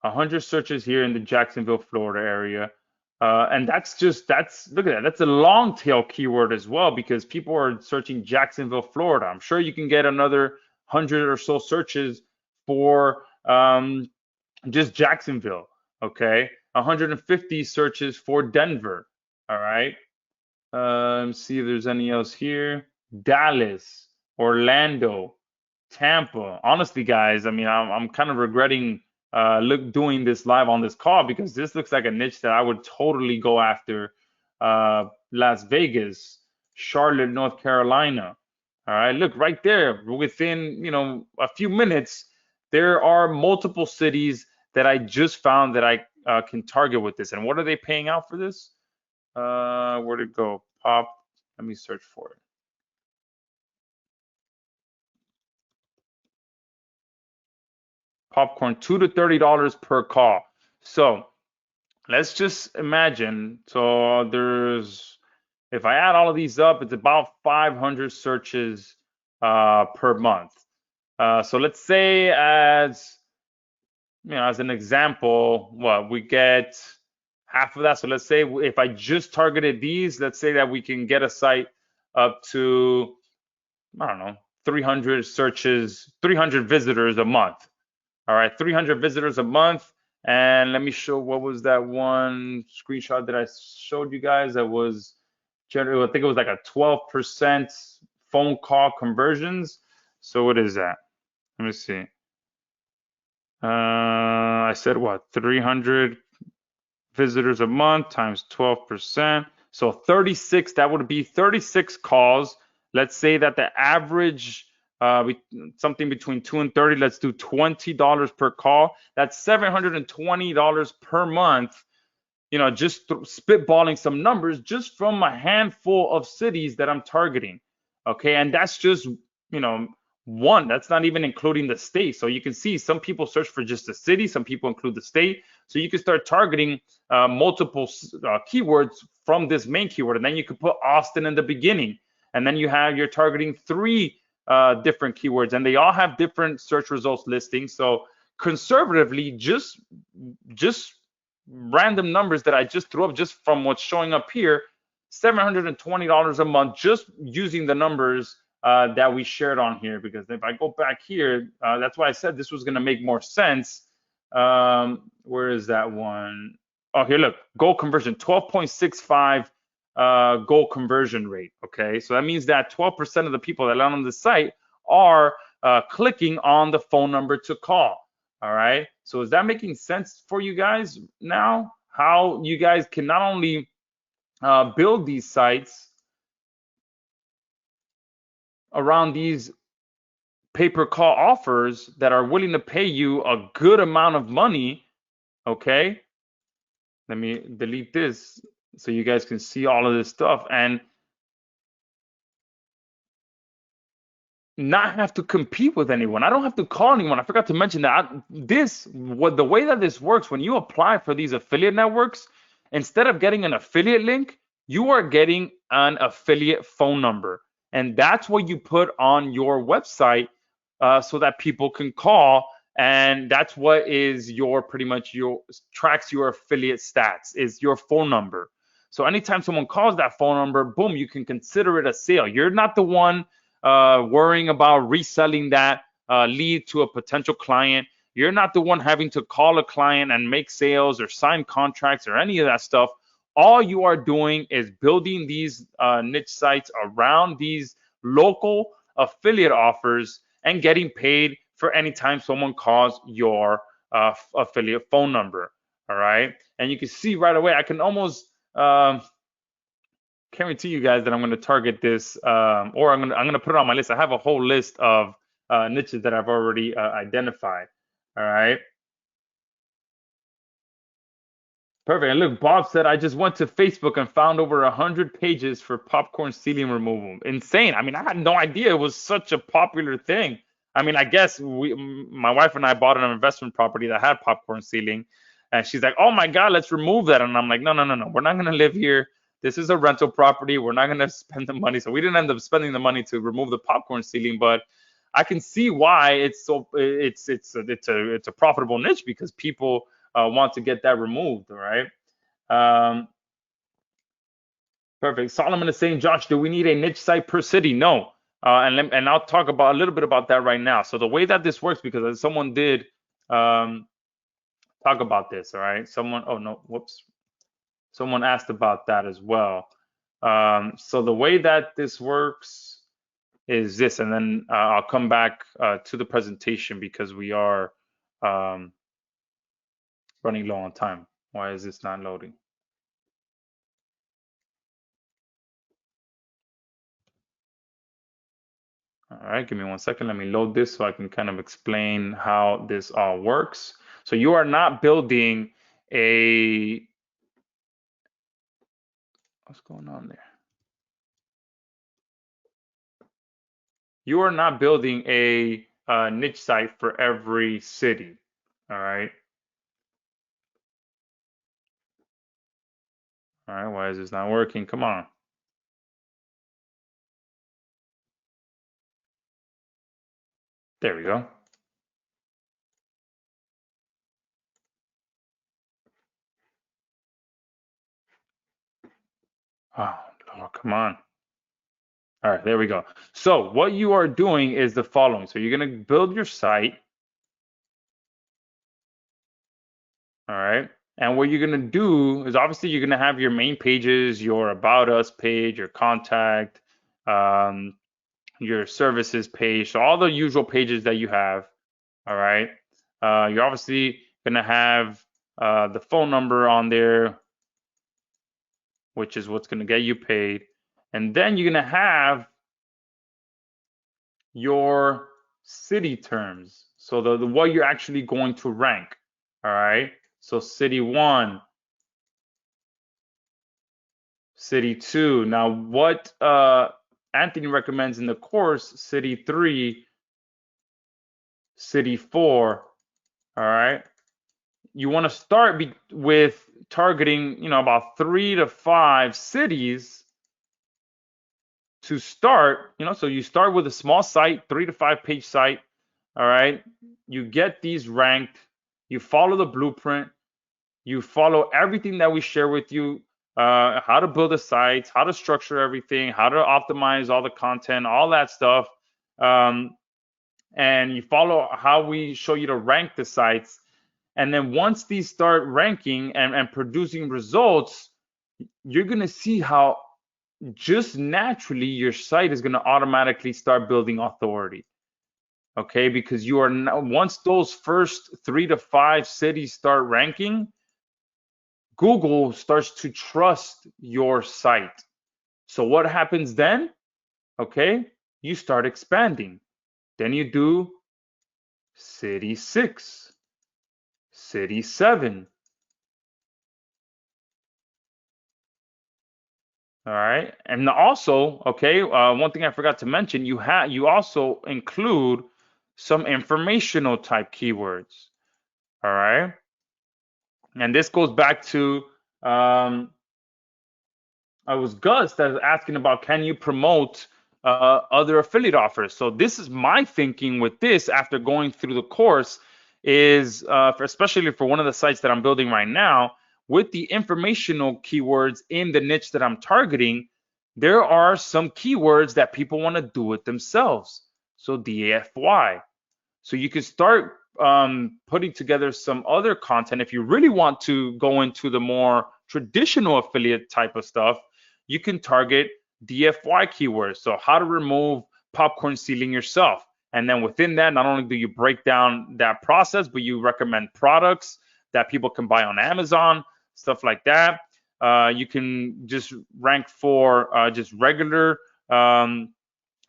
100 searches here in the Jacksonville, Florida area. And look at that. That's a long tail keyword as well because people are searching Jacksonville, Florida. I'm sure you can get another 100 or so searches for just Jacksonville, okay? 150 searches for Denver, all right? Let's see if there's any else here. Dallas, Orlando, Tampa. Honestly, guys, I mean, I'm kind of regretting doing this live on this call because this looks like a niche that I would totally go after. Las Vegas, Charlotte, North Carolina. All right, look right there. Within a few minutes, there are multiple cities that I just found that I can target with this. And what are they paying out for this? Where'd it go? Let me search for it. Popcorn, $2 to $30 per call. So let's just imagine. So if I add all of these up, it's about 500 searches per month. So let's say as an example, we get half of that. So let's say if I just targeted these, let's say that we can get a site up to, I don't know, 300 searches, 300 visitors a month. All right, 300 visitors a month. And let me show, what was that one screenshot that I showed you guys that was generally, I think it was like a 12% phone call conversions. So what is that? Let me see. I said what, 300 visitors a month times 12%. So 36, that would be 36 calls. Let's say that the average something between 2 and 30, let's do $20 per call. That's $720 per month. Just spitballing some numbers just from a handful of cities that I'm targeting. Okay, and that's just one. That's not even including the state. So you can see some people search for just the city, some people include the state. So you can start targeting multiple keywords from this main keyword, and then you could put Austin in the beginning, and then you're targeting 3 different keywords, and they all have different search results listings. So conservatively, just random numbers that I just threw up just from what's showing up here, $720 a month, just using the numbers that we shared on here. Because if I go back here, that's why I said this was going to make more sense. Where is that one? Oh, here, look, goal conversion, 12.65 goal conversion rate. Okay, so that means that 12% of the people that land on the site are clicking on the phone number to call. All right, so is that making sense for you guys now? How you guys can not only build these sites around these pay-per-call offers that are willing to pay you a good amount of money. Okay, let me delete this so you guys can see all of this stuff and not have to compete with anyone. I don't have to call anyone. I forgot to mention that the way that this works, when you apply for these affiliate networks, instead of getting an affiliate link, you are getting an affiliate phone number. And that's what you put on your website so that people can call. And that's what is pretty much tracks your affiliate stats, is your phone number. So anytime someone calls that phone number, boom, you can consider it a sale. You're not the one worrying about reselling that lead to a potential client. You're not the one having to call a client and make sales or sign contracts or any of that stuff. All you are doing is building these niche sites around these local affiliate offers and getting paid for any time someone calls your affiliate phone number. All right, and you can see right away, I can almost guarantee you guys that I'm going to target this, or I'm going to put it on my list. I have a whole list of niches that I've already identified. All right. Perfect. And look, Bob said, I just went to Facebook and found over 100 pages for popcorn ceiling removal. Insane. I mean, I had no idea it was such a popular thing. I mean, I guess my wife and I bought an investment property that had popcorn ceiling, and she's like, oh my God, let's remove that. And I'm like, no, no, no, no. We're not going to live here. This is a rental property. We're not going to spend the money. So we didn't end up spending the money to remove the popcorn ceiling, but I can see why it's a profitable niche, because people want to get that removed. All right. Perfect. Solomon is saying, Josh, do we need a niche site per city? No. And I'll talk about a little bit about that right now. So the way that this works, because someone did talk about this. All right. Someone asked about that as well. So the way that this works is this, and then I'll come back to the presentation because we are running low on time. Why is this not loading? All right, give me 1 second. Let me load this so I can kind of explain how this all works. So you are not building what's going on there? You are not building a niche site for every city. All right. All right, why is this not working? Come on. There we go. Oh, Lord, come on. All right, there we go. So what you are doing is the following. So you're going to build your site. All right. And what you're going to do is, obviously, you're going to have your main pages, your About Us page, your contact, your services page. So all the usual pages that you have. All right. You're obviously going to have the phone number on there, which is what's going to get you paid. And then you're going to have your city terms. So the what you're actually going to rank. All right. So city 1, city 2. Now what Anthony recommends in the course, city 3, city 4. All right. You want to start with targeting, about 3 to 5 cities to start, so you start with a small site, 3 to 5 page site. All right. You get these ranked, you follow the blueprint, you follow everything that we share with you, how to build a site, how to structure everything, how to optimize all the content, all that stuff. And you follow how we show you to rank the sites. And then once these start ranking and producing results, you're going to see how just naturally your site is going to automatically start building authority. Okay, because you are now, once those first 3 to 5 cities start ranking, Google starts to trust your site. So what happens then? Okay, you start expanding. Then you do city 6, city 7. All right, and also, okay, one thing I forgot to mention, you also include some informational type keywords. All right, and this goes back to I was Gus that was asking about, can you promote other affiliate offers? So this is my thinking with this after going through the course is especially for one of the sites that I'm building right now, with the informational keywords in the niche that I'm targeting, there are some keywords that people want to do it themselves. So DIY. So you can start putting together some other content. If you really want to go into the more traditional affiliate type of stuff, you can target DIY keywords. So how to remove popcorn ceiling yourself. And then within that, not only do you break down that process, but you recommend products that people can buy on Amazon, stuff like that. You can just rank for just regular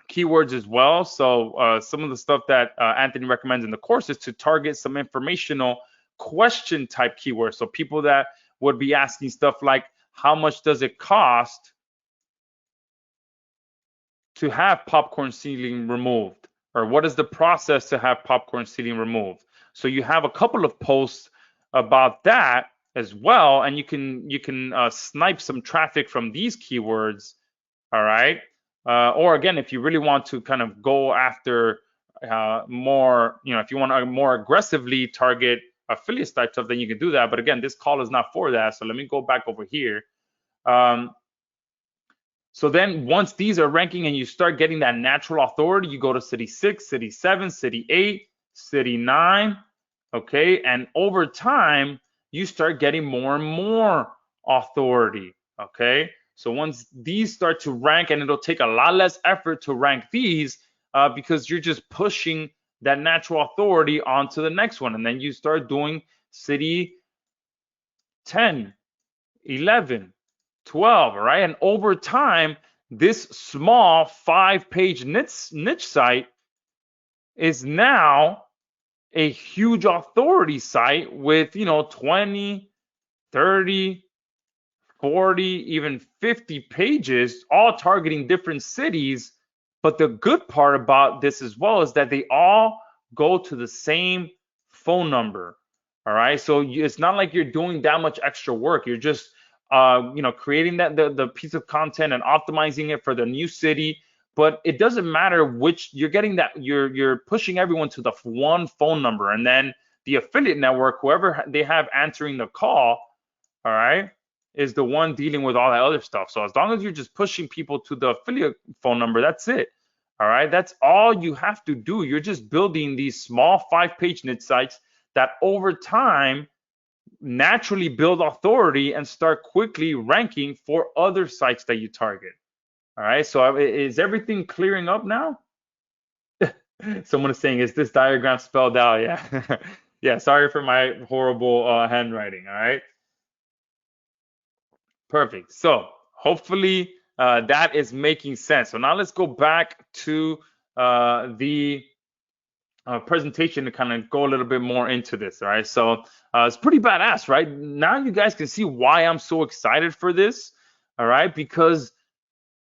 keywords as well. So some of the stuff that Anthony recommends in the course is to target some informational question type keywords. So people that would be asking stuff like, how much does it cost to have popcorn ceiling removed? Or what is the process to have popcorn ceiling removed? So you have a couple of posts about that as well, and you can snipe some traffic from these keywords. All right. Or again, if you really want to kind of go after more, if you want to more aggressively target affiliate type stuff, then you can do that. But again, this call is not for that. So let me go back over here. So then once these are ranking and you start getting that natural authority, you go to city 6, city 7, city 8, city 9. Okay. And over time, you start getting more and more authority. Okay. So once these start to rank, and it'll take a lot less effort to rank these because you're just pushing that natural authority onto the next one. And then you start doing city 10, 11, 12, all right? And over time, this small 5-page niche site is now a huge authority site with, 20, 30, 40, even 50 pages, all targeting different cities. But the good part about this as well is that they all go to the same phone number. All right. So it's not like you're doing that much extra work. You're just, creating the piece of content and optimizing it for the new city. But it doesn't matter which you're getting, that you're pushing everyone to the one phone number, and then the affiliate network, whoever they have answering the call, all right, is the one dealing with all that other stuff. So as long as you're just pushing people to the affiliate phone number, that's it. All right, that's all you have to do. You're just building these small 5-page niche sites that over time naturally build authority and start quickly ranking for other sites that you target. All right, so is everything clearing up now? Someone is saying, is this diagram spelled out? Yeah. Yeah, sorry for my horrible handwriting. All right. Perfect. So hopefully that is making sense. So now let's go back to the presentation to kind of go a little bit more into this. All right. So it's pretty badass, right? Now you guys can see why I'm so excited for this. All right. Because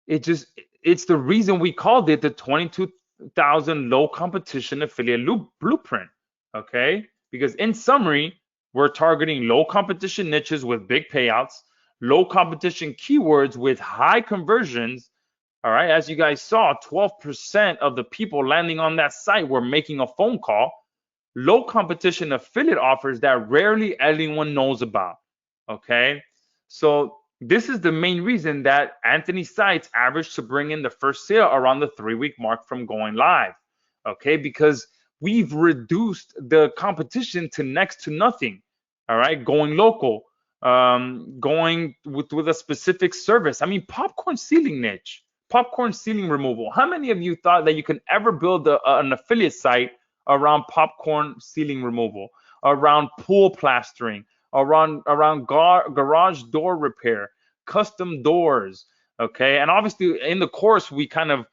it's the reason we called it the 22,000 low competition affiliate blueprint. Okay. Because in summary, we're targeting low competition niches with big payouts, low competition keywords with high conversions, All right, as you guys saw, 12% of the people landing on that site were making a phone call. Low competition affiliate offers that rarely anyone knows about. Okay, so this is the main reason that Anthony's sites average to bring in the first sale around the 3-week mark from going live. Okay, because we've reduced the competition to next to nothing. All right, going local, going with a specific service. I mean, popcorn ceiling niche, popcorn ceiling removal. How many of you thought that you can ever build an affiliate site around popcorn ceiling removal, around pool plastering, around garage door repair, custom doors? Okay, and obviously in the course we kind of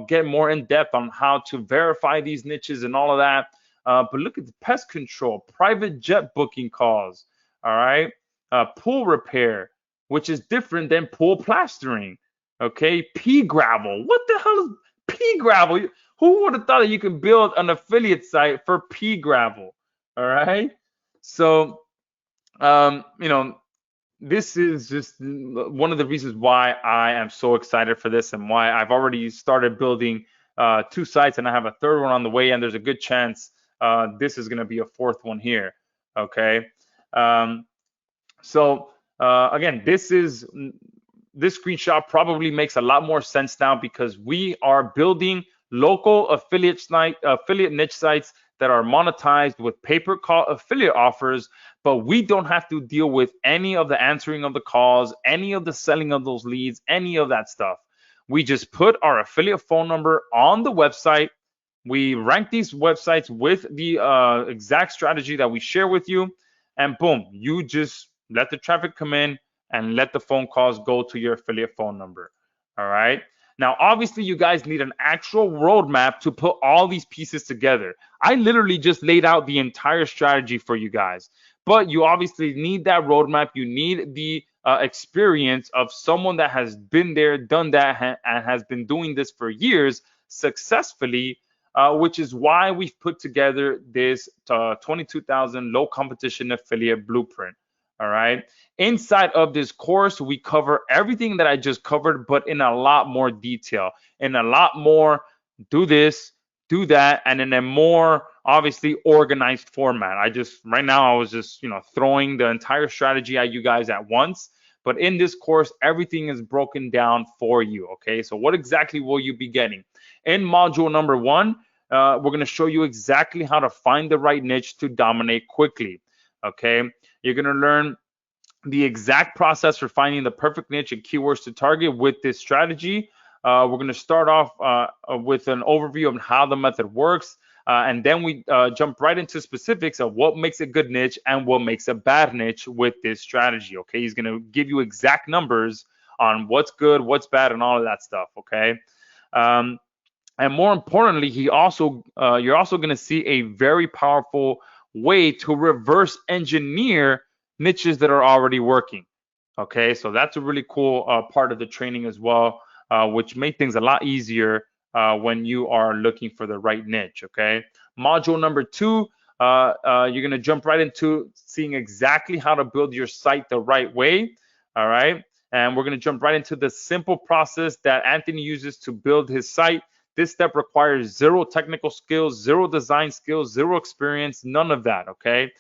get more in depth on how to verify these niches and all of that. But look at the pest control, private jet booking calls, all right, pool repair, which is different than pool plastering. Okay, pea gravel. What the hell is pea gravel? Who would have thought that you could build an affiliate site for pea gravel? All right. So, you know, this is just one of the reasons why I am so excited for this and why I've already started building 2 sites and I have a 3rd one on the way. And there's a good chance this is going to be a 4th one here. Okay. So again, this screenshot probably makes a lot more sense now because we are building local affiliate niche sites that are monetized with pay-per-call affiliate offers, but we don't have to deal with any of the answering of the calls, any of the selling of those leads, any of that stuff. We just put our affiliate phone number on the website. We rank these websites with the exact strategy that we share with you, and boom, you just let the traffic come in and let the phone calls go to your affiliate phone number. All right. Now, obviously, you guys need an actual roadmap to put all these pieces together. I literally just laid out the entire strategy for you guys, but you obviously need that roadmap. You need the experience of someone that has been there, done that, and has been doing this for years successfully, which is why we've put together this 22,000 low competition affiliate blueprint. All right. Inside of this course, we cover everything that I just covered, but in a lot more detail, in a lot more do this, do that, and in a more obviously organized format. Right now I was just, throwing the entire strategy at you guys at once. But in this course, everything is broken down for you. Okay. So what exactly will you be getting? In module number 1, we're going to show you exactly how to find the right niche to dominate quickly. Okay. You're going to learn the exact process for finding the perfect niche and keywords to target with this strategy. We're going to start off with an overview of how the method works. And then we jump right into specifics of what makes a good niche and what makes a bad niche with this strategy. Okay. He's going to give you exact numbers on what's good, what's bad, and all of that stuff. Okay. And more importantly, you're also going to see a very powerful way to reverse engineer niches that are already working. Okay, so that's a really cool part of the training as well, which made things a lot easier when you are looking for the right niche. Okay, module number 2, you're going to jump right into seeing exactly how to build your site the right way. All right, and we're going to jump right into the simple process that Anthony uses to build his site. This step requires 0 technical skills, 0 design skills, 0 experience, none of that. Okay,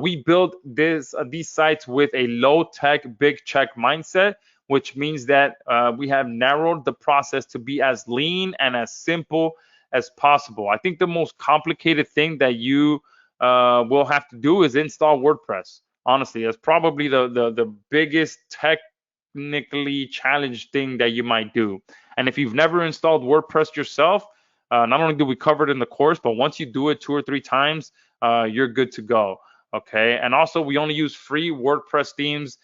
we build these sites with a low-tech, big-check mindset, which means that we have narrowed the process to be as lean and as simple as possible. I think the most complicated thing that you will have to do is install WordPress. Honestly, that's probably the biggest technically challenged thing that you might do. And if you've never installed WordPress yourself, not only do we cover it in the course, but once you do it 2 or 3 times, you're good to go. Okay, and also we only use free WordPress themes,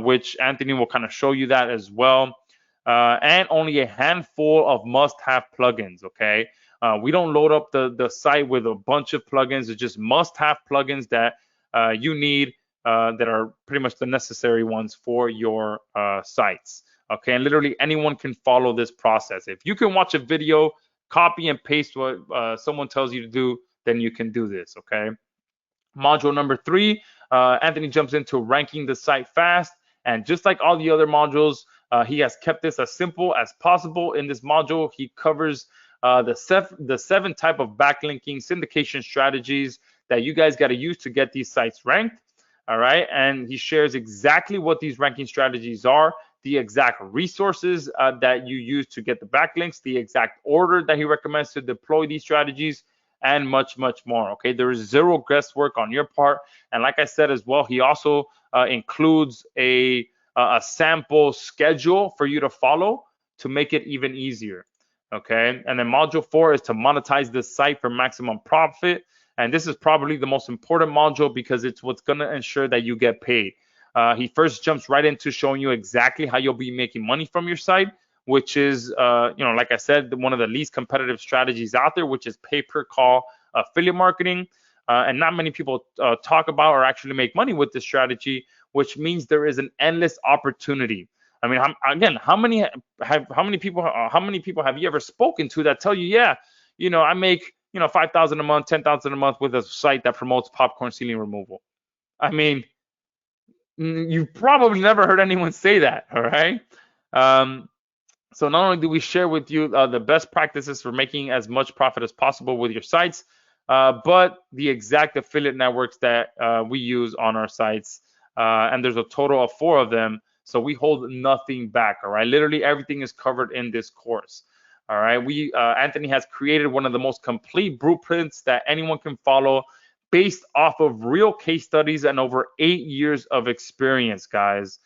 which Anthony will kind of show you that as well, and only a handful of must-have plugins. Okay, we don't load up the site with a bunch of plugins. It's just must-have plugins that you need that are pretty much the necessary ones for your sites. Okay, and literally anyone can follow this process. If you can watch a video, copy and paste what someone tells you to do, then you can do this. Okay. Module number 3, Anthony jumps into ranking the site fast. And just like all the other modules, He has kept this as simple as possible. In this module, he covers the 7 type of backlinking syndication strategies that you guys got to use to get these sites ranked. All right, and he shares exactly what these ranking strategies are, the exact resources that you use to get the backlinks, the exact order that he recommends to deploy these strategies, and much, much more. Okay, there is zero guesswork on your part. And like I said as well, he also includes a sample schedule for you to follow to make it even easier. Okay, and then module 4 is to monetize this site for maximum profit. And this is probably the most important module because it's what's going to ensure that you get paid. He first jumps right into showing you exactly how you'll be making money from your site, which is, like I said, one of the least competitive strategies out there, which is pay-per-call affiliate marketing. And not many people talk about or actually make money with this strategy, which means there is an endless opportunity. I mean, again, how many people have you ever spoken to that tell you, yeah, I make $5,000 a month, $10,000 a month with a site that promotes popcorn ceiling removal? I mean, you've probably never heard anyone say that. All right. So not only do we share with you the best practices for making as much profit as possible with your sites, but the exact affiliate networks that we use on our sites, and there's a total of 4 of them. So we hold nothing back. All right. Literally everything is covered in this course. All right, Anthony has created one of the most complete blueprints that anyone can follow based off of real case studies and over 8 years of experience, guys.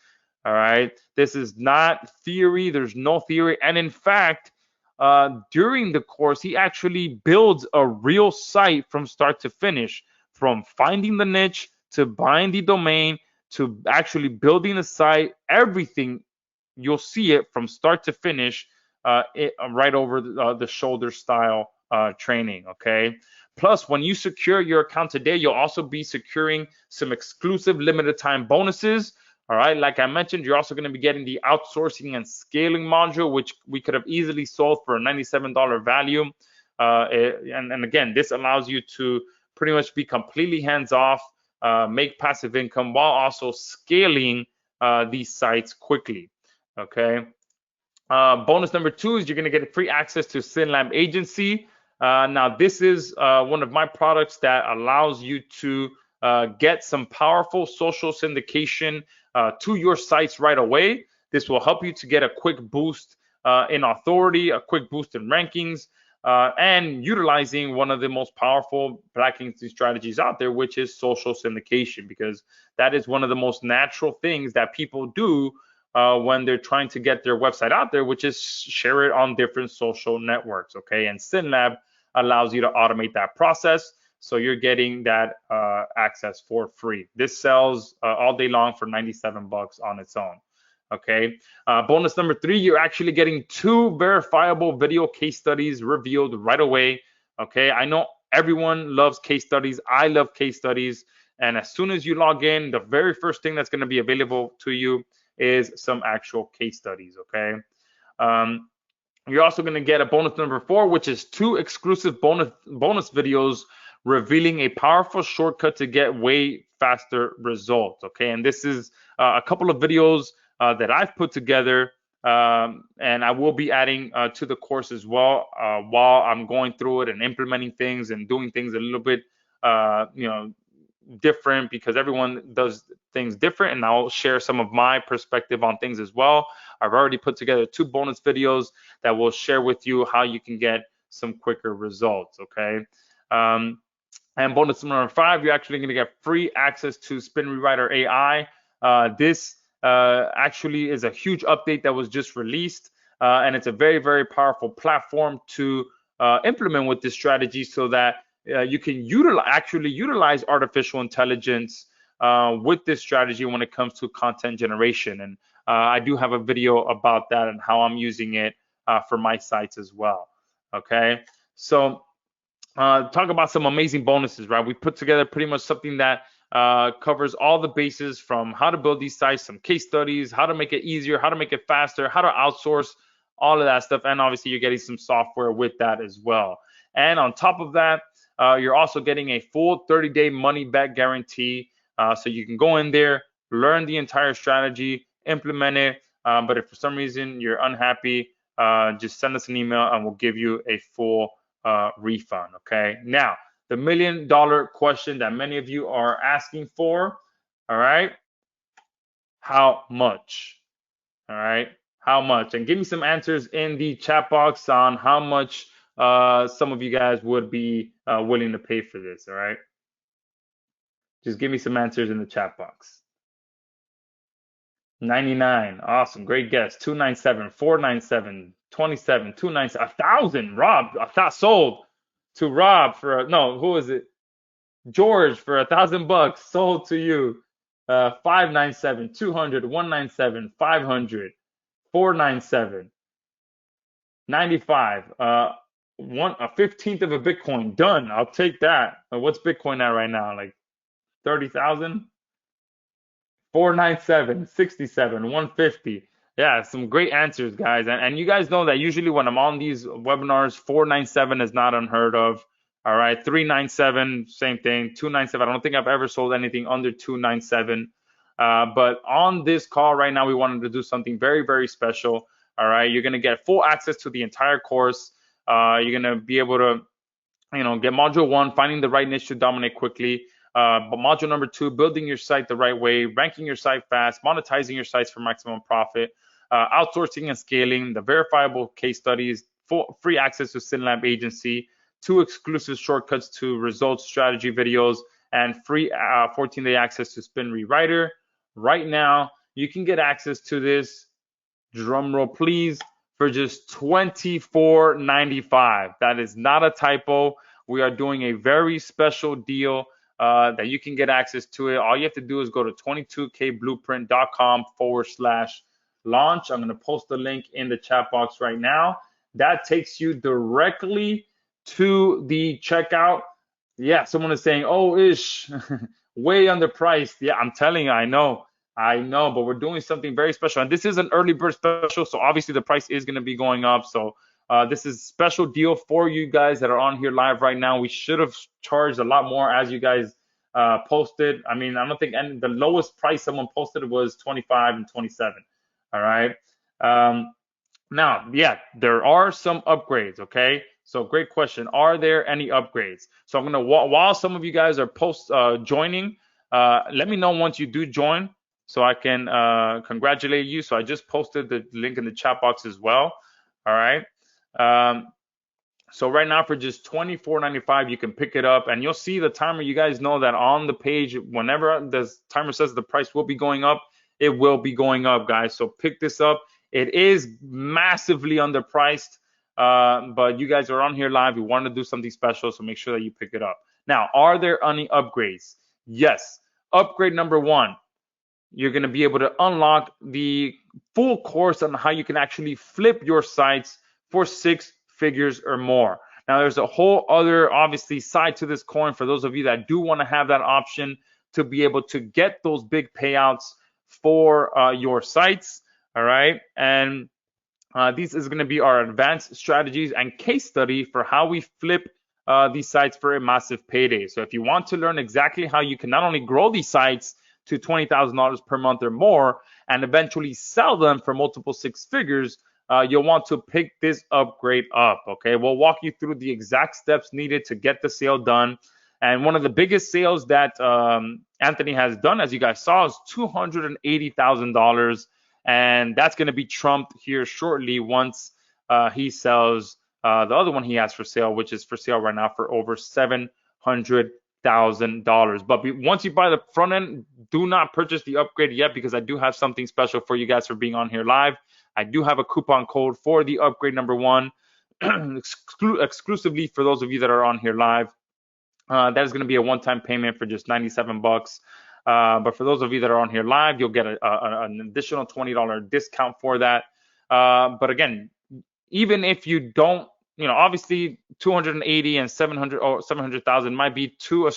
All right, this is not theory. There's no theory. And in fact, during the course, he actually builds a real site from start to finish, from finding the niche to buying the domain to actually building the site, everything. You'll see it from start to finish. Right over the shoulder style training. Okay. Plus, when you secure your account today, you'll also be securing some exclusive limited time bonuses. All right. Like I mentioned, you're also going to be getting the outsourcing and scaling module, which we could have easily sold for a $97 value. And again, this allows you to pretty much be completely hands off, make passive income while also scaling these sites quickly. Okay. Bonus number 2 is you're going to get free access to SynLab Agency. Now, this is one of my products that allows you to get some powerful social syndication to your sites right away. This will help you to get a quick boost in authority, a quick boost in rankings, and utilizing one of the most powerful backlinking strategies out there, which is social syndication, because that is one of the most natural things that people do when they're trying to get their website out there, which is share it on different social networks. Okay, and SynLab allows you to automate that process, so you're getting that access for free. This sells all day long for $97 on its own. Okay, bonus number 3, you're actually getting 2 verifiable video case studies revealed right away. Okay, I know everyone loves case studies. I love case studies, and as soon as you log in, the very first thing that's going to be available to you is some actual case studies. Okay, you're also going to get a bonus number 4, which is 2 exclusive bonus videos revealing a powerful shortcut to get way faster results. Okay, and this is a couple of videos that I've put together, and I will be adding to the course as well while I'm going through it and implementing things and doing things a little bit different, because everyone does things different, and I'll share some of my perspective on things as well. I've already put together 2 bonus videos that will share with you how you can get some quicker results. Okay, and bonus number 5, you're actually going to get free access to Spin Rewriter AI. This actually is a huge update that was just released, and it's a very, very powerful platform to implement with this strategy, so that you can utilize artificial intelligence with this strategy when it comes to content generation. And I do have a video about that and how I'm using it for my sites as well. Okay, so talk about some amazing bonuses, right? We put together pretty much something that covers all the bases, from how to build these sites, some case studies, how to make it easier, how to make it faster, how to outsource, all of that stuff. And obviously you're getting some software with that as well. And on top of that, you're also getting a full 30-day money back guarantee. So you can go in there, learn the entire strategy, implement it, But if for some reason you're unhappy, just send us an email and we'll give you a full refund. Okay. Now, the $1 million question that many of you are asking for. All right. How much? All right. How much? And give me some answers in the chat box on how much some of you guys would be willing to pay for this. All right. Just give me some answers in the chat box. 99. Awesome. Great guess. 297, 497, 27, 297, 1,000. Rob, I thought sold to Rob for no, who is it? George for $1,000 sold to you. 597, 200, 197, 500, 497, 95. A 15th of a Bitcoin. Done. I'll take that. What's Bitcoin at right now? Like 30,000? 497, 67, 150. Yeah, some great answers, guys. And you guys know that usually when I'm on these webinars, 497 is not unheard of. All right, 397, same thing. 297. I don't think I've ever sold anything under 297. But on this call right now, we wanted to do something very, very special. All right, you're gonna get full access to the entire course. You're gonna be able to, get module 1, finding the right niche to dominate quickly. But module number 2, building your site the right way, ranking your site fast, monetizing your sites for maximum profit, outsourcing and scaling, the verifiable case studies, free access to SynLab agency, 2 exclusive shortcuts to results strategy videos, and free 14-day access to Spin Rewriter. Right now, you can get access to this, drum roll please, for just $24.95. That is not a typo. We are doing a very special deal that you can get access to it. All you have to do is go to 22kblueprint.com/launch. I'm going to post the link in the chat box right now. That takes you directly to the checkout. Yeah, someone is saying, oh, Ish, way underpriced. Yeah, I'm telling you, I know, but we're doing something very special. And this is an early bird special, so obviously the price is going to be going up. So this is a special deal for you guys that are on here live right now. We should have charged a lot more as you guys posted. I mean, I don't think the lowest price someone posted was 25 and 27. All right. Now, yeah, there are some upgrades. Okay. So great question. Are there any upgrades? So I'm going to, while some of you guys are joining, let me know once you do join so I can congratulate you. So I just posted the link in the chat box as well. All right. So right now for just $24.95, you can pick it up and you'll see the timer. You guys know that on the page, whenever the timer says the price will be going up, it will be going up, guys. So pick this up. It is massively underpriced, but you guys are on here live. We want to do something special, so make sure that you pick it up. Now, are there any upgrades? Yes. Upgrade number 1, you're going to be able to unlock the full course on how you can actually flip your sites for 6 figures or more. Now, there's a whole other, obviously, side to this coin for those of you that do want to have that option to be able to get those big payouts for your sites. All right. And this is going to be our advanced strategies and case study for how we flip these sites for a massive payday. So if you want to learn exactly how you can not only grow these sites to $20,000 per month or more and eventually sell them for multiple 6 figures, you'll want to pick this upgrade up. Okay, we'll walk you through the exact steps needed to get the sale done. And one of the biggest sales that Anthony has done, as you guys saw, is $280,000. And that's going to be trumped here shortly once he sells the other one he has for sale, which is for sale right now for over $700,000. But once you buy the front end, do not purchase the upgrade yet, because I do have something special for you guys for being on here live. I do have a coupon code for the upgrade number 1 exclusively for those of you that are on here live. That is going to be a one-time payment for just $97. But for those of you that are on here live, you'll get an additional $20 discount for that. But again, even if you don't, obviously 280 and 700 or 700,000 might be too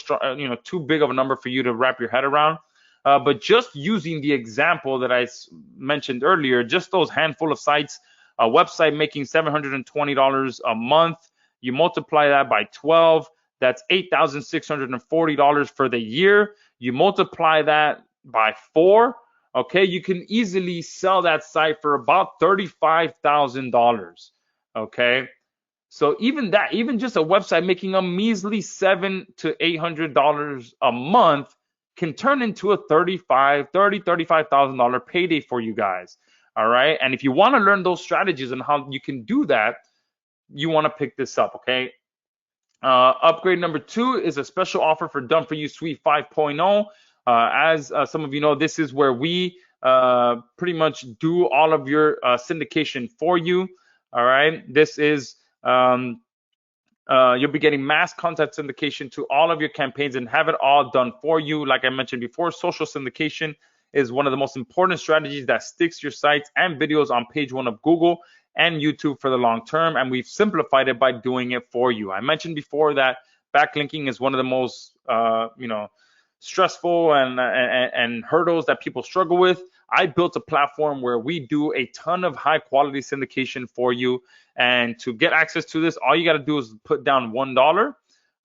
big of a number for you to wrap your head around. But just using the example that I mentioned earlier, just those handful of sites, a website making $720 a month, you multiply that by 12, that's $8,640 for the year. You multiply that by 4, okay, you can easily sell that site for about $35,000. Okay. So even that, even just a website making a measly $700 to $800 a month can turn into a $35,000 payday for you guys. All right. And if you want to learn those strategies and how you can do that, you want to pick this up. Okay. Upgrade number 2 is a special offer for Done For You Suite 5.0. As some of you know, this is where we pretty much do all of your syndication for you. All right. This is you'll be getting mass content syndication to all of your campaigns and have it all done for you. Like I mentioned before, social syndication is one of the most important strategies that sticks your sites and videos on page 1 of Google and YouTube for the long term. And we've simplified it by doing it for you. I mentioned before that backlinking is one of the most, stressful and hurdles that people struggle with. I built a platform where we do a ton of high quality syndication for you. And to get access to this, all you got to do is put down $1.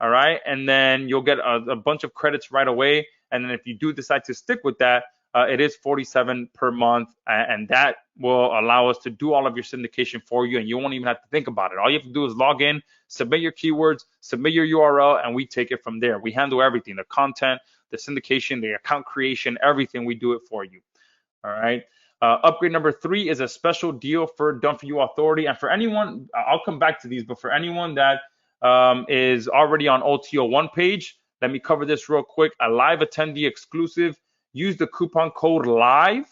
All right. And then you'll get a bunch of credits right away. And then if you do decide to stick with that, it is $47 per month. And that will allow us to do all of your syndication for you. And you won't even have to think about it. All you have to do is log in, submit your keywords, submit your URL, and we take it from there. We handle everything, the content, the syndication, the account creation, everything. We do it for you. All right. Upgrade number 3 is a special deal for Done For You Authority. And for anyone, I'll come back to these, but for anyone that is already on OTO1 page, let me cover this real quick. A live attendee exclusive. Use the coupon code LIVE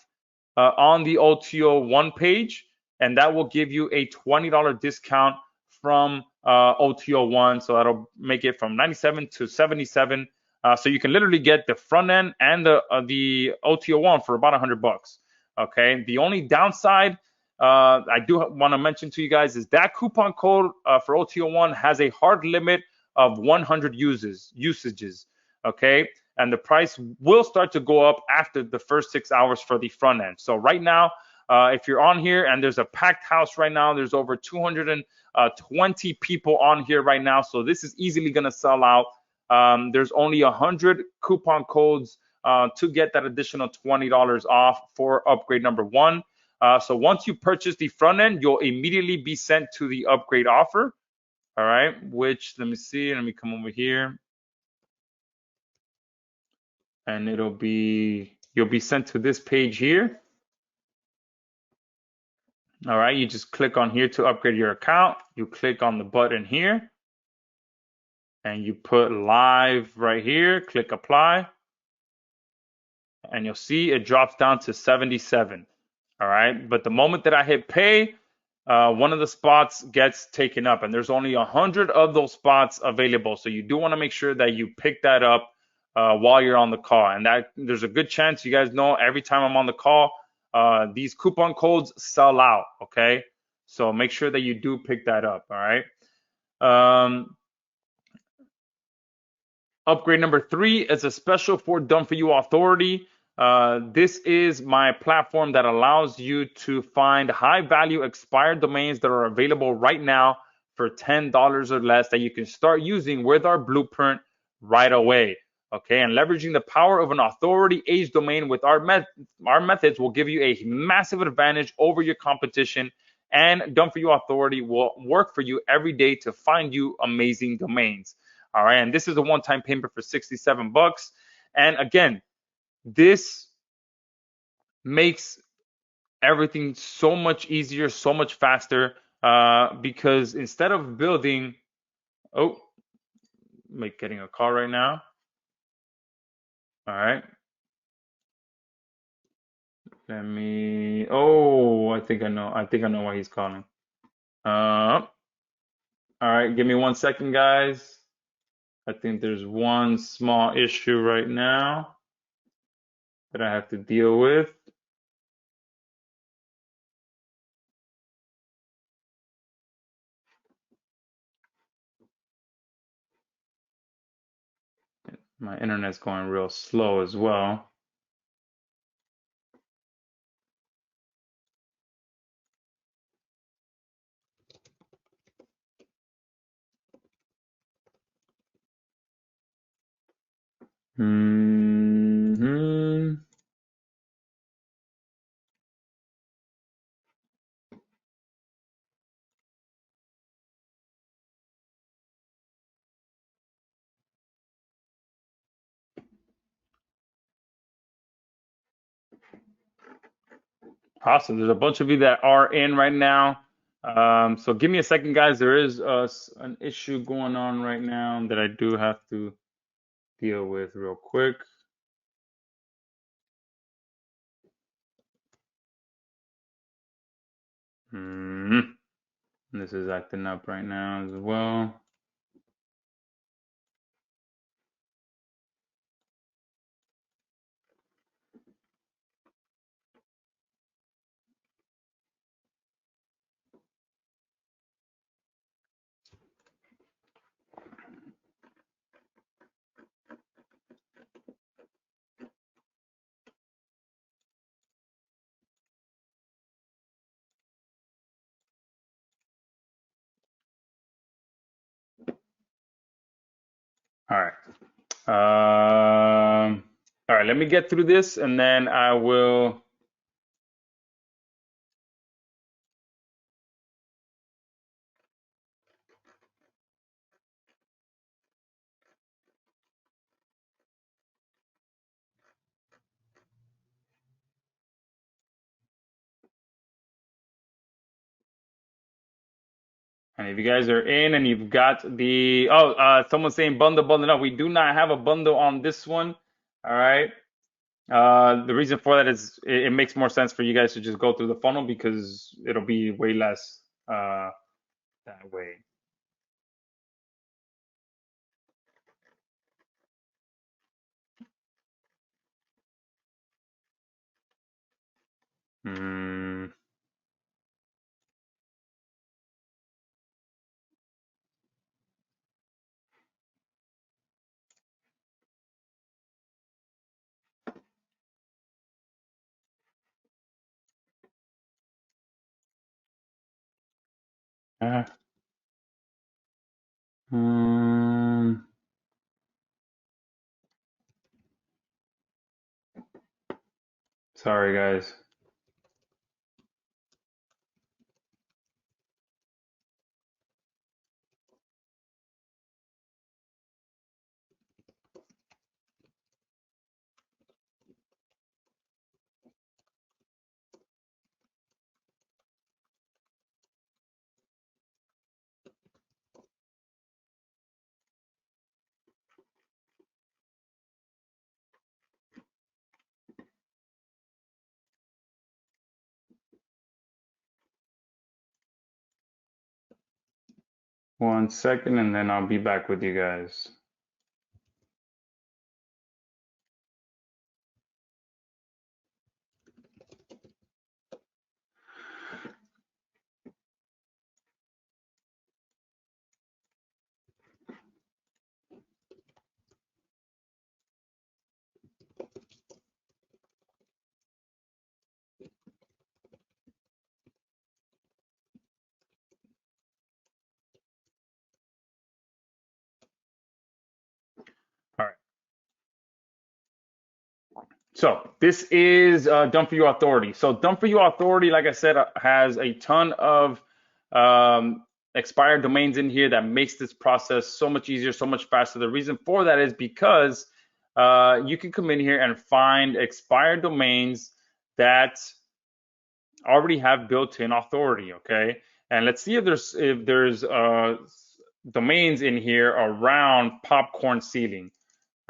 on the OTO1 page, and that will give you a $20 discount from OTO1. So that'll make it from 97 to 77. So you can literally get the front end and the OTO1 for about $100. Okay. The only downside I do want to mention to you guys is that coupon code for OTO1 has a hard limit of 100 usages. Okay. And the price will start to go up after the first 6 hours for the front end. So right now, if you're on here and there's a packed house right now, there's over 220 people on here right now. So this is easily going to sell out. There's only 100 coupon codes to get that additional $20 off for upgrade number 1. So once you purchase the front end, you'll immediately be sent to the upgrade offer. All right, which let me see. Let me come over here. And you'll be sent to this page here. All right, you just click on here to upgrade your account. You click on the button here and you put live right here, click apply. And you'll see it drops down to 77. All right, but the moment that I hit pay, one of the spots gets taken up, and there's only 100 of those spots available. So you do want to make sure that you pick that up while you're on the call. And that there's a good chance, you guys know, every time I'm on the call, these coupon codes sell out. Okay, so make sure that you do pick that up. All right. Upgrade number 3 is a special for Done For You Authority. This is my platform that allows you to find high value expired domains that are available right now for $10 or less that you can start using with our blueprint right away. Okay, and leveraging the power of an authority age domain with our methods will give you a massive advantage over your competition, and Done For You Authority will work for you every day to find you amazing domains. All right, and this is a one-time payment for $67. And again, this makes everything so much easier, so much faster, because instead of building, getting a call right now. All right. Let me, I think I know why he's calling. All right, give me 1 second, guys. I think there's one small issue right now that I have to deal with. My internet's going real slow as well. Awesome. There's a bunch of you that are in right now. So give me a second, guys. There is an issue going on right now that I do have to deal with real quick. This is acting up right now as well. All right. All right, let me get through this and then I will. And if you guys are in and you've got the, someone's saying bundle. No, we do not have a bundle on this one. All right. The reason for that is it makes more sense for you guys to just go through the funnel because it'll be way less that way. Hmm. Uh, um, Sorry, guys. One second, and then I'll be back with you guys. All right. So this is Done For You Authority. So Done For You Authority, like I said, has a ton of expired domains in here that makes this process so much easier, so much faster. The reason for that is because you can come in here and find expired domains that already have built-in authority. Okay, and let's see if there's domains in here around popcorn ceiling.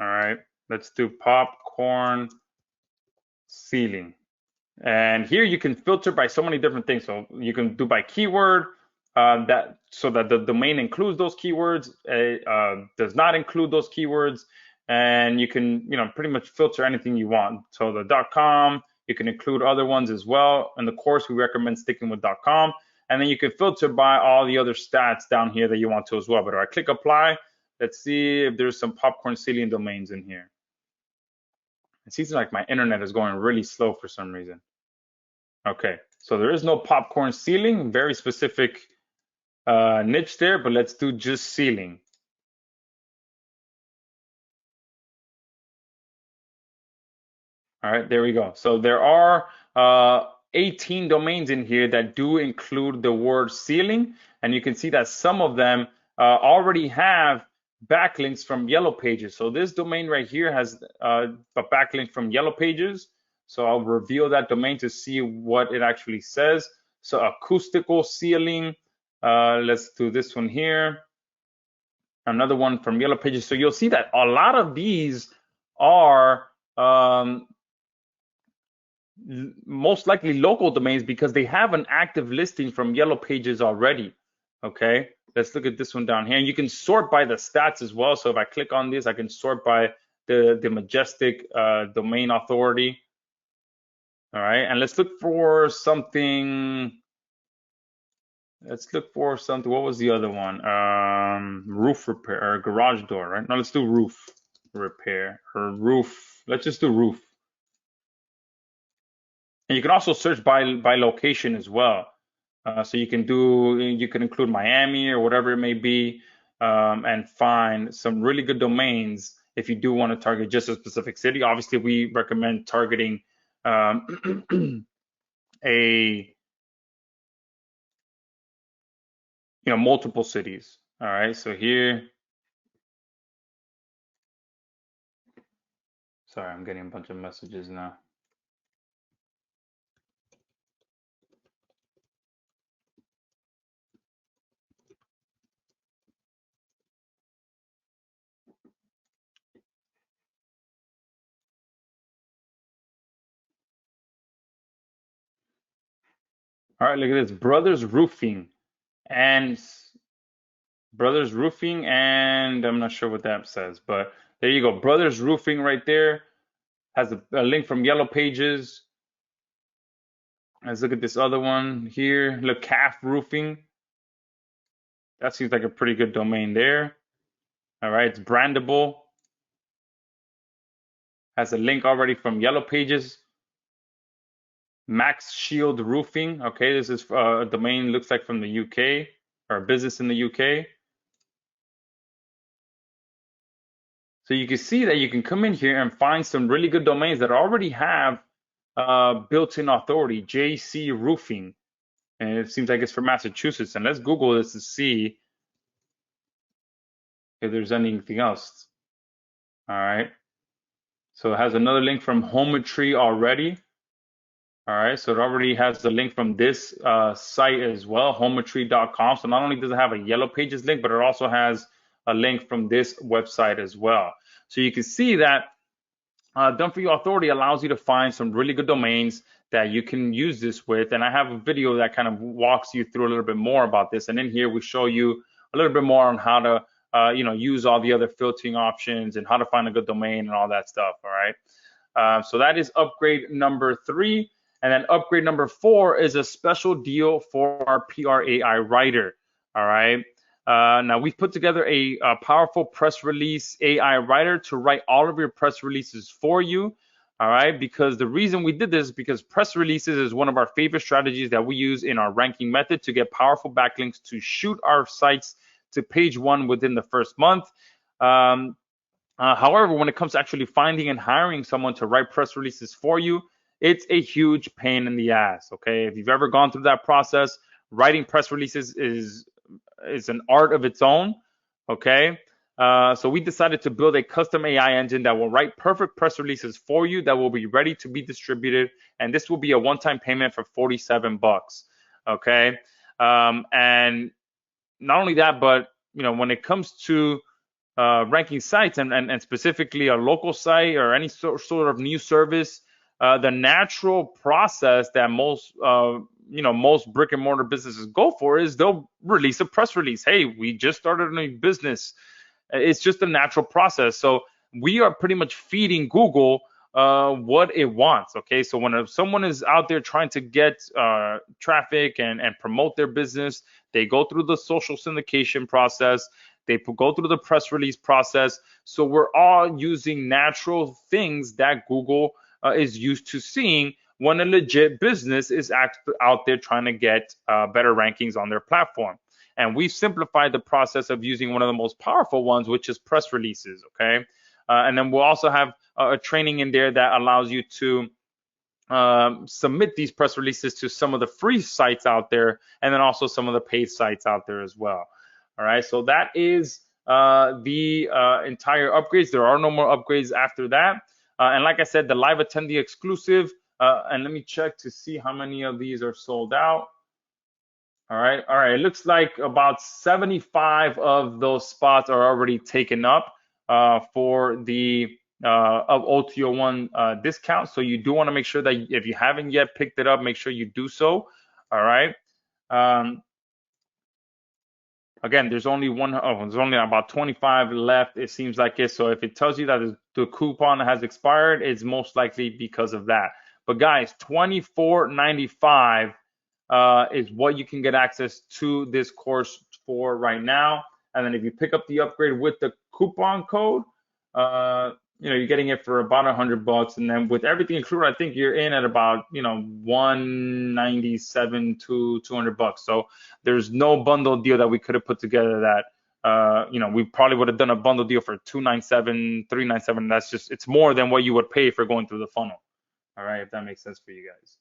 All right, let's do popcorn ceiling. And here you can filter by so many different things. So you can do by keyword, so that the domain includes those keywords, does not include those keywords, and you can pretty much filter anything you want. So the .com, you can include other ones as well. In the course, we recommend sticking with .com, and then you can filter by all the other stats down here that you want to as well. But if I click apply, let's see if there's some popcorn ceiling domains in here. It seems like my internet is going really slow for some reason. Okay, so there is no popcorn ceiling, very specific niche there, but let's do just ceiling. All right, there we go. So there are 18 domains in here that do include the word ceiling, and you can see that some of them already have backlinks from Yellow Pages. So this domain right here has a backlink from Yellow Pages. So I'll reveal that domain to see what it actually says. So acoustical ceiling, let's do this one here. Another one from Yellow Pages. So you'll see that a lot of these are most likely local domains because they have an active listing from Yellow Pages already. Okay, let's look at this one down here. And you can sort by the stats as well. So if I click on this, I can sort by the Majestic domain authority. All right, and let's look for something. Let's look for something. What was the other one? Roof repair or garage door, right? No, let's do roof repair or roof. Let's just do roof. And you can also search by location as well. So you can include Miami or whatever it may be, and find some really good domains if you do want to target just a specific city. Obviously, we recommend targeting multiple cities. All right, so here, sorry, I'm getting a bunch of messages now. All right, look at this, Brothers Roofing, and I'm not sure what that says, but there you go. Brothers Roofing right there has a link from Yellow Pages. Let's look at this other one here, Le Calf Roofing. That seems like a pretty good domain there. All right, it's brandable. Has a link already from Yellow Pages. Max Shield Roofing. Okay, this is a domain, looks like from the UK, or a business in the UK. So you can see that you can come in here and find some really good domains that already have built-in authority, JC Roofing. And it seems like it's for Massachusetts. And let's Google this to see if there's anything else. All right. So it has another link from Hometry already. All right. So it already has the link from this site as well, hometry.com. So not only does it have a Yellow Pages link, but it also has a link from this website as well. So you can see that Done For You Authority allows you to find some really good domains that you can use this with. And I have a video that kind of walks you through a little bit more about this. And in here, we show you a little bit more on how to use all the other filtering options and how to find a good domain and all that stuff. All right. So that is upgrade number 3. And then upgrade number 4 is a special deal for our PRAI writer. All right. Now we've put together a powerful press release AI writer to write all of your press releases for you. All right, because the reason we did this is because press releases is one of our favorite strategies that we use in our ranking method to get powerful backlinks to shoot our sites to page 1 within the first month. However, when it comes to actually finding and hiring someone to write press releases for you, it's a huge pain in the ass. Okay, if you've ever gone through that process, writing press releases is an art of its own. Okay, so we decided to build a custom AI engine that will write perfect press releases for you that will be ready to be distributed, and this will be a one-time payment for $47. Okay, and not only that, but when it comes to ranking sites and specifically a local site or any sort of new service, the natural process that most brick and mortar businesses go for is they'll release a press release. Hey, we just started a new business. It's just a natural process. So we are pretty much feeding Google what it wants. Okay, so when someone is out there trying to get traffic and promote their business, they go through the social syndication process. They go through the press release process. So we're all using natural things that Google is used to seeing when a legit business is out there trying to get better rankings on their platform. And we've simplified the process of using one of the most powerful ones, which is press releases. Okay, and then we'll also have a training in there that allows you to submit these press releases to some of the free sites out there, and then also some of the paid sites out there as well. All right, so that is the entire upgrades. There are no more upgrades after that. And like I said, the live attendee exclusive. And let me check to see how many of these are sold out. All right, all right. It looks like about 75 of those spots are already taken up for the of OTO1 discount. So you do want to make sure that if you haven't yet picked it up, make sure you do so. All right. Um, Again, there's only there's only about 25 left. It seems like it. So if it tells you that the coupon has expired, it's most likely because of that. But guys, $24.95 is what you can get access to this course for right now. And then if you pick up the upgrade with the coupon code, you're getting it for about $100. And then with everything included, I think you're in at about, 197 to $200. So there's no bundle deal that we could have put together that, we probably would have done a bundle deal for 297, 397. That's just, it's more than what you would pay for going through the funnel. All right, if that makes sense for you guys.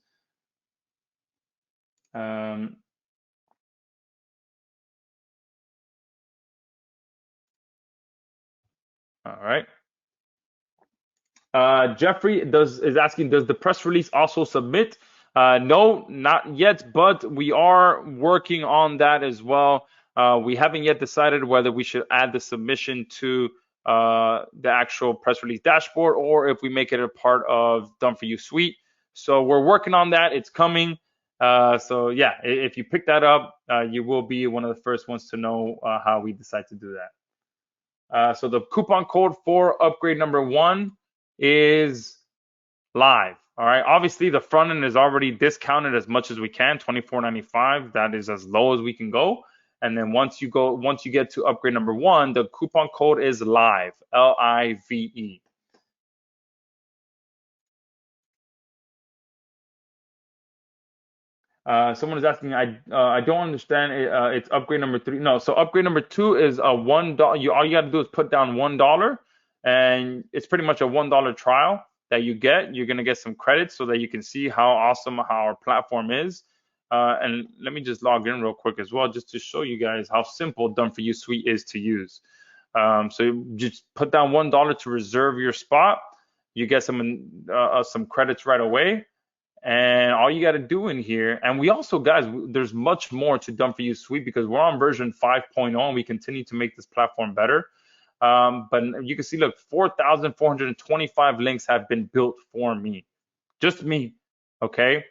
All right. Jeffrey is asking, does the press release also submit? No, not yet, but we are working on that as well. We haven't yet decided whether we should add the submission to the actual press release dashboard or if we make it a part of Done For You Suite. So we're working on that. It's coming. So yeah, if you pick that up, you will be one of the first ones to know how we decide to do that. So the coupon code for upgrade number 1 is live. All right. Obviously, the front end is already discounted as much as we can, $24.95. That is as low as we can go. And then once you get to upgrade number 1, the coupon code is live, LIVE. Someone is asking, I don't understand. It's upgrade number 3. No, so upgrade number 2 is a $1. All you got to do is put down $1, and it's pretty much a $1 trial that you get. You're gonna get some credits so that you can see how awesome our platform is. And let me just log in real quick as well, just to show you guys how simple Done For You Suite is to use. So you just put down $1 to reserve your spot. You get some credits right away. And all you got to do in here, and we also, guys, there's much more to Done For You Suite because we're on version 5.0 and we continue to make this platform better. But you can see, look, 4,425 links have been built for me, just me, okay?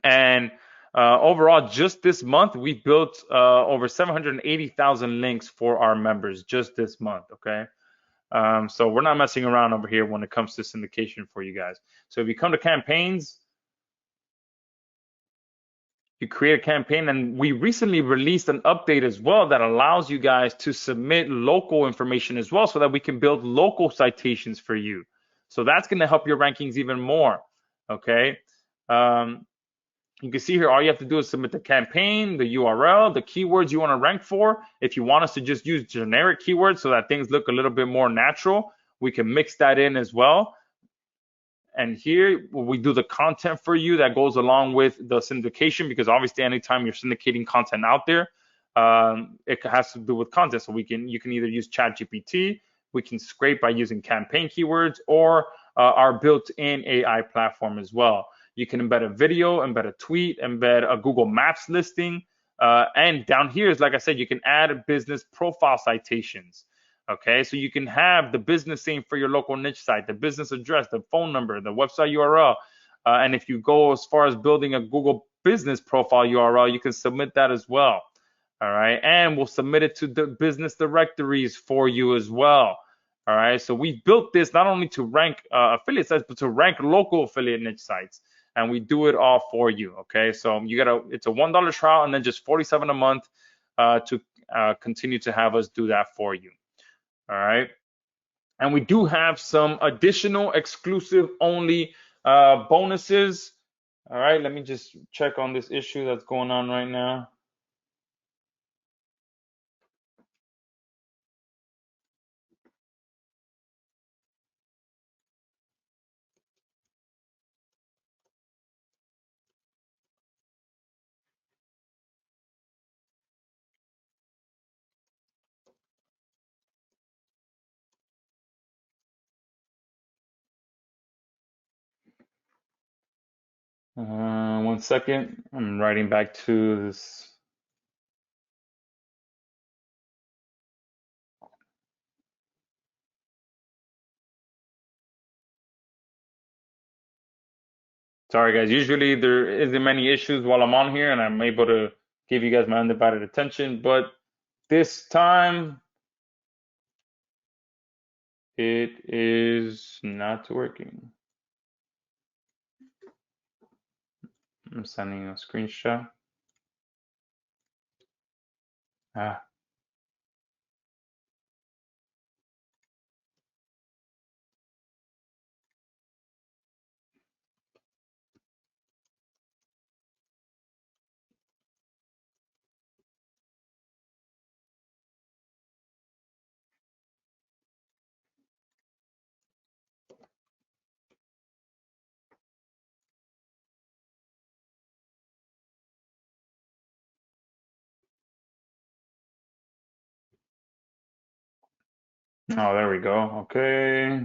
And overall, just this month, we built over 780,000 links for our members just this month, okay? So we're not messing around over here when it comes to syndication for you guys. So if you come to campaigns, you create a campaign, and we recently released an update as well that allows you guys to submit local information as well so that we can build local citations for you. So that's going to help your rankings even more. Okay. You can see here, all you have to do is submit the campaign, the URL, the keywords you want to rank for. If you want us to just use generic keywords so that things look a little bit more natural, we can mix that in as well. And here we do the content for you that goes along with the syndication, because obviously anytime you're syndicating content out there, it has to do with content. So you can either use ChatGPT, we can scrape by using campaign keywords, or our built-in AI platform as well. You can embed a video, embed a tweet, embed a Google Maps listing. And down here is, like I said, you can add business profile citations. Okay, so you can have the business name for your local niche site, the business address, the phone number, the website URL. And if you go as far as building a Google business profile URL, you can submit that as well. All right, and we'll submit it to the business directories for you as well. All right, so we built this not only to rank affiliate sites, but to rank local affiliate niche sites. And we do it all for you. Okay, so it's a $1 trial and then just $47 a month to continue to have us do that for you. All right. And we do have some additional exclusive only bonuses. All right. Let me just check on this issue that's going on right now. One second. I'm writing back to this. Sorry, guys. Usually there isn't many issues while I'm on here, and I'm able to give you guys my undivided attention. But this time, it is not working. I'm sending a screenshot. Ah. Oh, there we go. Okay.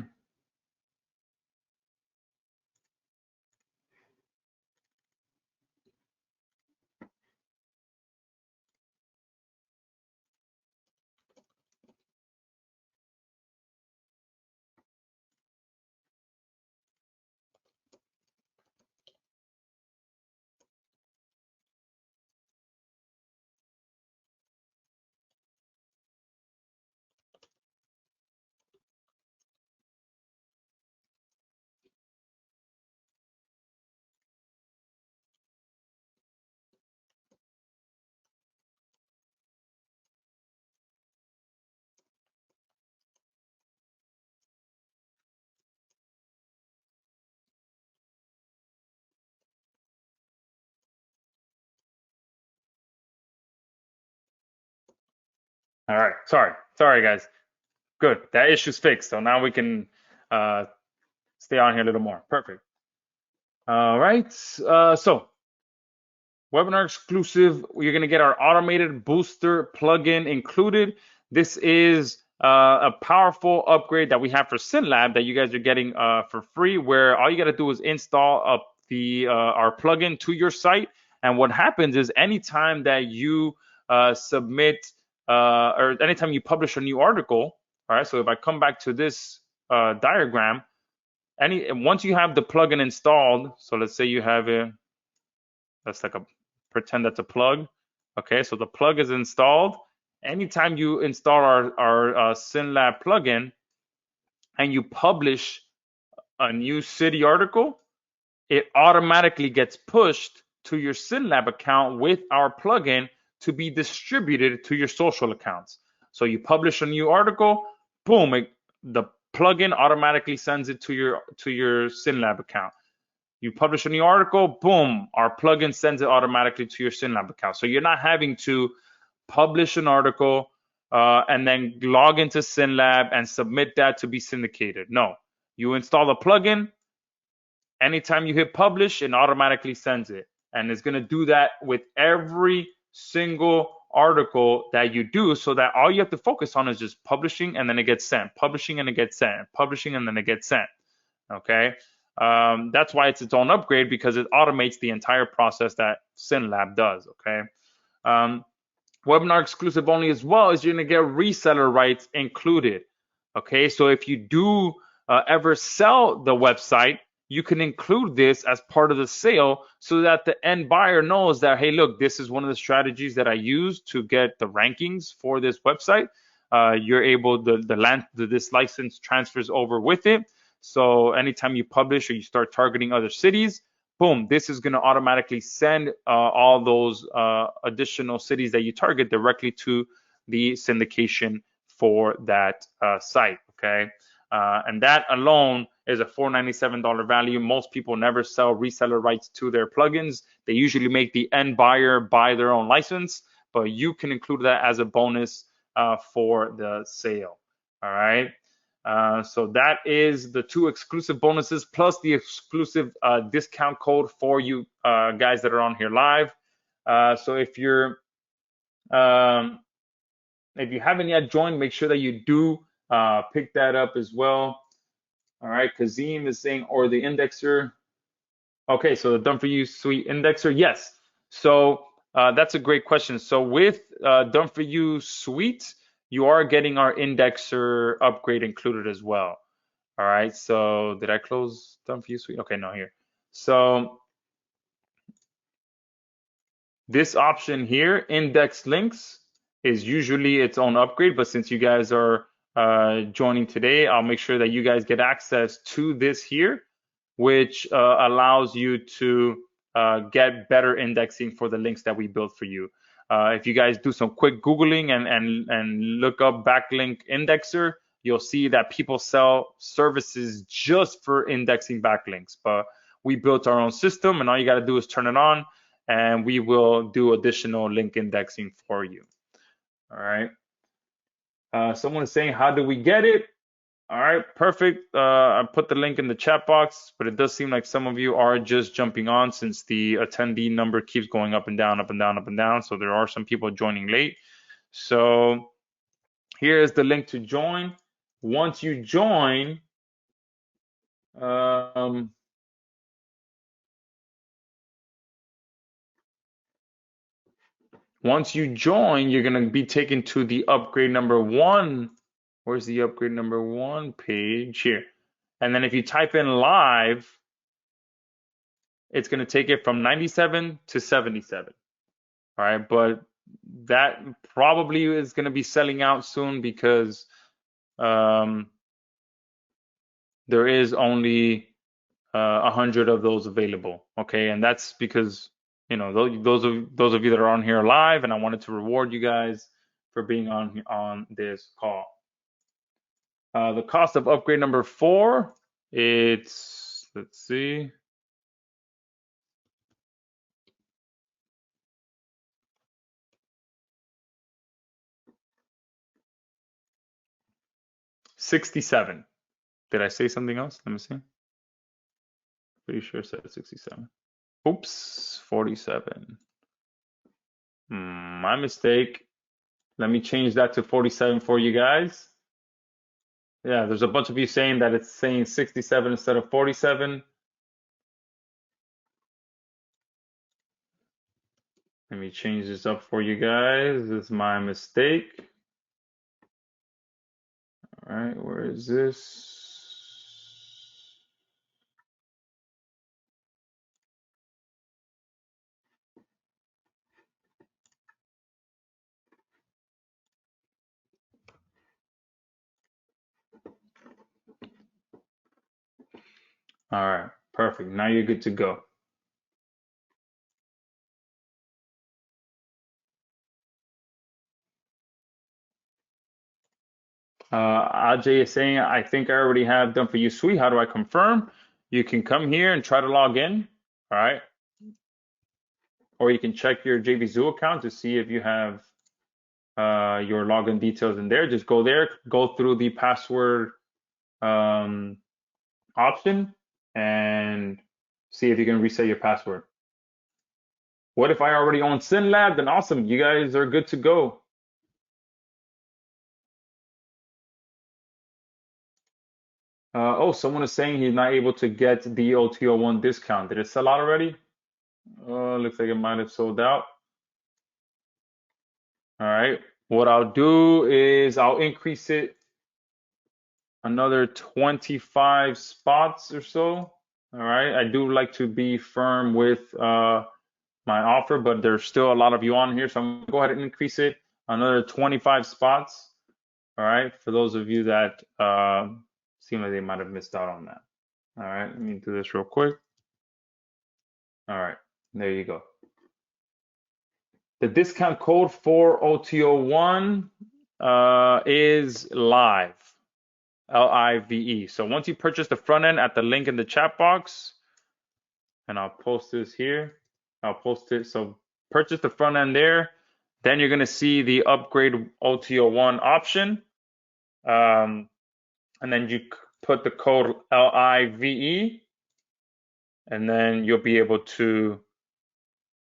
All right. Sorry, guys. Good. That issue's fixed. So now we can uh, stay on here a little more. Perfect. All right. So webinar exclusive, you're going to get our automated booster plugin included. This is a powerful upgrade that we have for SynLab that you guys are getting for free, where all you got to do is install up our plugin to your site. And what happens is anytime that you submit or anytime you publish a new article, all right, so if I come back to this diagram, once you have the plugin installed, so let's say you have it, that's like a pretend that's a plug. Okay, so the plug is installed. Anytime you install our SynLab plugin and you publish a new city article, it automatically gets pushed to your SynLab account with our plugin to be distributed to your social accounts. So you publish a new article, boom, the plugin automatically sends it to your SynLab account. You publish a new article, boom, our plugin sends it automatically to your SynLab account. So you're not having to publish an article and then log into SynLab and submit that to be syndicated. No, you install the plugin. Anytime you hit publish, it automatically sends it. And it's going to do that with every single article that you do, so that all you have to focus on is just publishing and then it gets sent, publishing and it gets sent, publishing and then it gets sent. Okay. That's why it's its own upgrade, because it automates the entire process that SynLab does. Okay. Webinar exclusive only as well is you're going to get reseller rights included. Okay. So if you do ever sell the website, you can include this as part of the sale so that the end buyer knows that, hey, look, this is one of the strategies that I use to get the rankings for this website. You're able, this license transfers over with it. So anytime you publish or you start targeting other cities, boom, this is going to automatically send all those additional cities that you target directly to the syndication for that site. Okay. And that alone is a $497 value. Most people never sell reseller rights to their plugins. They usually make the end buyer buy their own license, but you can include that as a bonus for the sale. All right. So that is the 2 exclusive bonuses plus the exclusive discount code for you guys that are on here live. So if you haven't yet joined, make sure that you do pick that up as well. All right, Kazim is saying, or the indexer. Okay, so the Done For You Suite indexer, yes. So that's a great question. So with Done For You Suite, you are getting our indexer upgrade included as well. All right, so did I close Done For You Suite? Okay, no, here. So this option here, index links, is usually its own upgrade, but since you guys are joining today, I'll make sure that you guys get access to this here, which allows you to get better indexing for the links that we built for you. If you guys do some quick Googling and look up backlink indexer, you'll see that people sell services just for indexing backlinks. But we built our own system, and all you got to do is turn it on, and we will do additional link indexing for you. All right. Someone is saying, how do we get it? All right, perfect. I put the link in the chat box, but it does seem like some of you are just jumping on since the attendee number keeps going up and down, up and down, up and down. So there are some people joining late. So here is the link to join. Once you join, you're going to be taken to the upgrade number 1. Where's the upgrade number 1 page? Here. And then if you type in live, it's going to take it from 97 to 77. All right, but that probably is going to be selling out soon because there is only 100 of those available. Okay, and that's because those of you that are on here live, and I wanted to reward you guys for being on this call. The cost of upgrade number 4, let's see. $67. Did I say something else? Let me see. Pretty sure it said 67. Oops, 47. My mistake. Let me change that to 47 for you guys. Yeah, there's a bunch of you saying that it's saying 67 instead of 47. Let me change this up for you guys. This is my mistake. All right, where is this? All right, perfect. Now you're good to go. Ajay is saying, I think I already have Done For You Suite. How do I confirm? You can come here and try to log in. All right. Or you can check your JVZoo account to see if you have your login details in there. Just go there, go through the password option, and see if you can reset your password. What if I already own SynLab? Then awesome, you guys are good to go. Oh, someone is saying he's not able to get the OTO1 discount. Did it sell out already? Looks like it might have sold out. All right. What I'll do is I'll increase it another 25 spots or so. All right. I do like to be firm with my offer, but there's still a lot of you on here, so I'm gonna go ahead and increase it another 25 spots. All right. For those of you that seem like they might have missed out on that. All right. Let me do this real quick. All right. There you go. The discount code for OTO1 is live, LIVE. So once you purchase the front end at the link in the chat box, and I'll post this here. I'll post it. So purchase the front end there. Then you're going to see the upgrade OTO1 option. And then you put the code LIVE, and then you'll be able to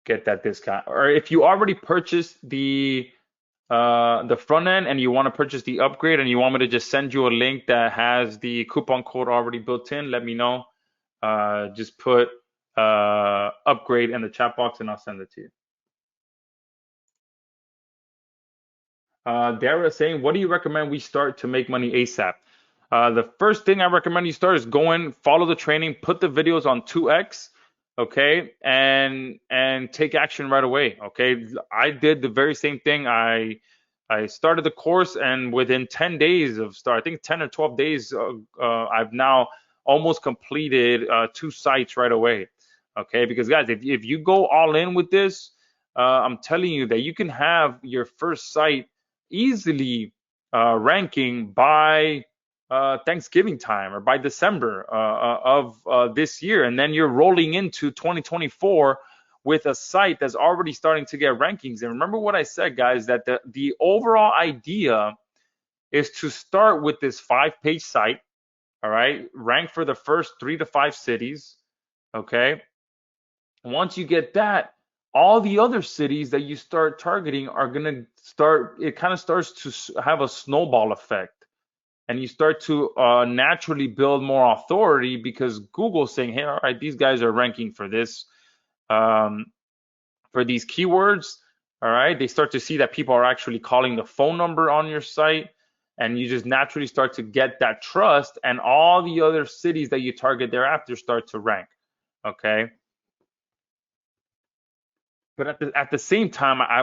get that discount. Or if you already purchased the front end and you want to purchase the upgrade and you want me to just send you a link that has the coupon code already built in, let me know. Just put upgrade in the chat box, and I'll send it to you. Dara is saying, what do you recommend we start to make money ASAP? The first thing I recommend you start is go in, follow the training, put the videos on 2x, okay, and take action right away. Okay, I did the very same thing. I started the course, and within 10 days of start, I think 10 or 12 days, I've now almost completed 2 sites right away. Okay, because guys, if you go all in with this, I'm telling you that you can have your first site easily ranking by Thanksgiving time or by December of this year, and then you're rolling into 2024 with a site that's already starting to get rankings. And remember what I said, guys, that the overall idea is to start with this 5-page site, all right, rank for the first 3 to 5 cities, okay. Once you get that, all the other cities that you start targeting are going to start, it kind of starts to have a snowball effect. And you start to naturally build more authority because Google's saying, hey, all right, these guys are ranking for this, for these keywords. All right. They start to see that people are actually calling the phone number on your site. And you just naturally start to get that trust. And all the other cities that you target thereafter start to rank. Okay. But at the same time, I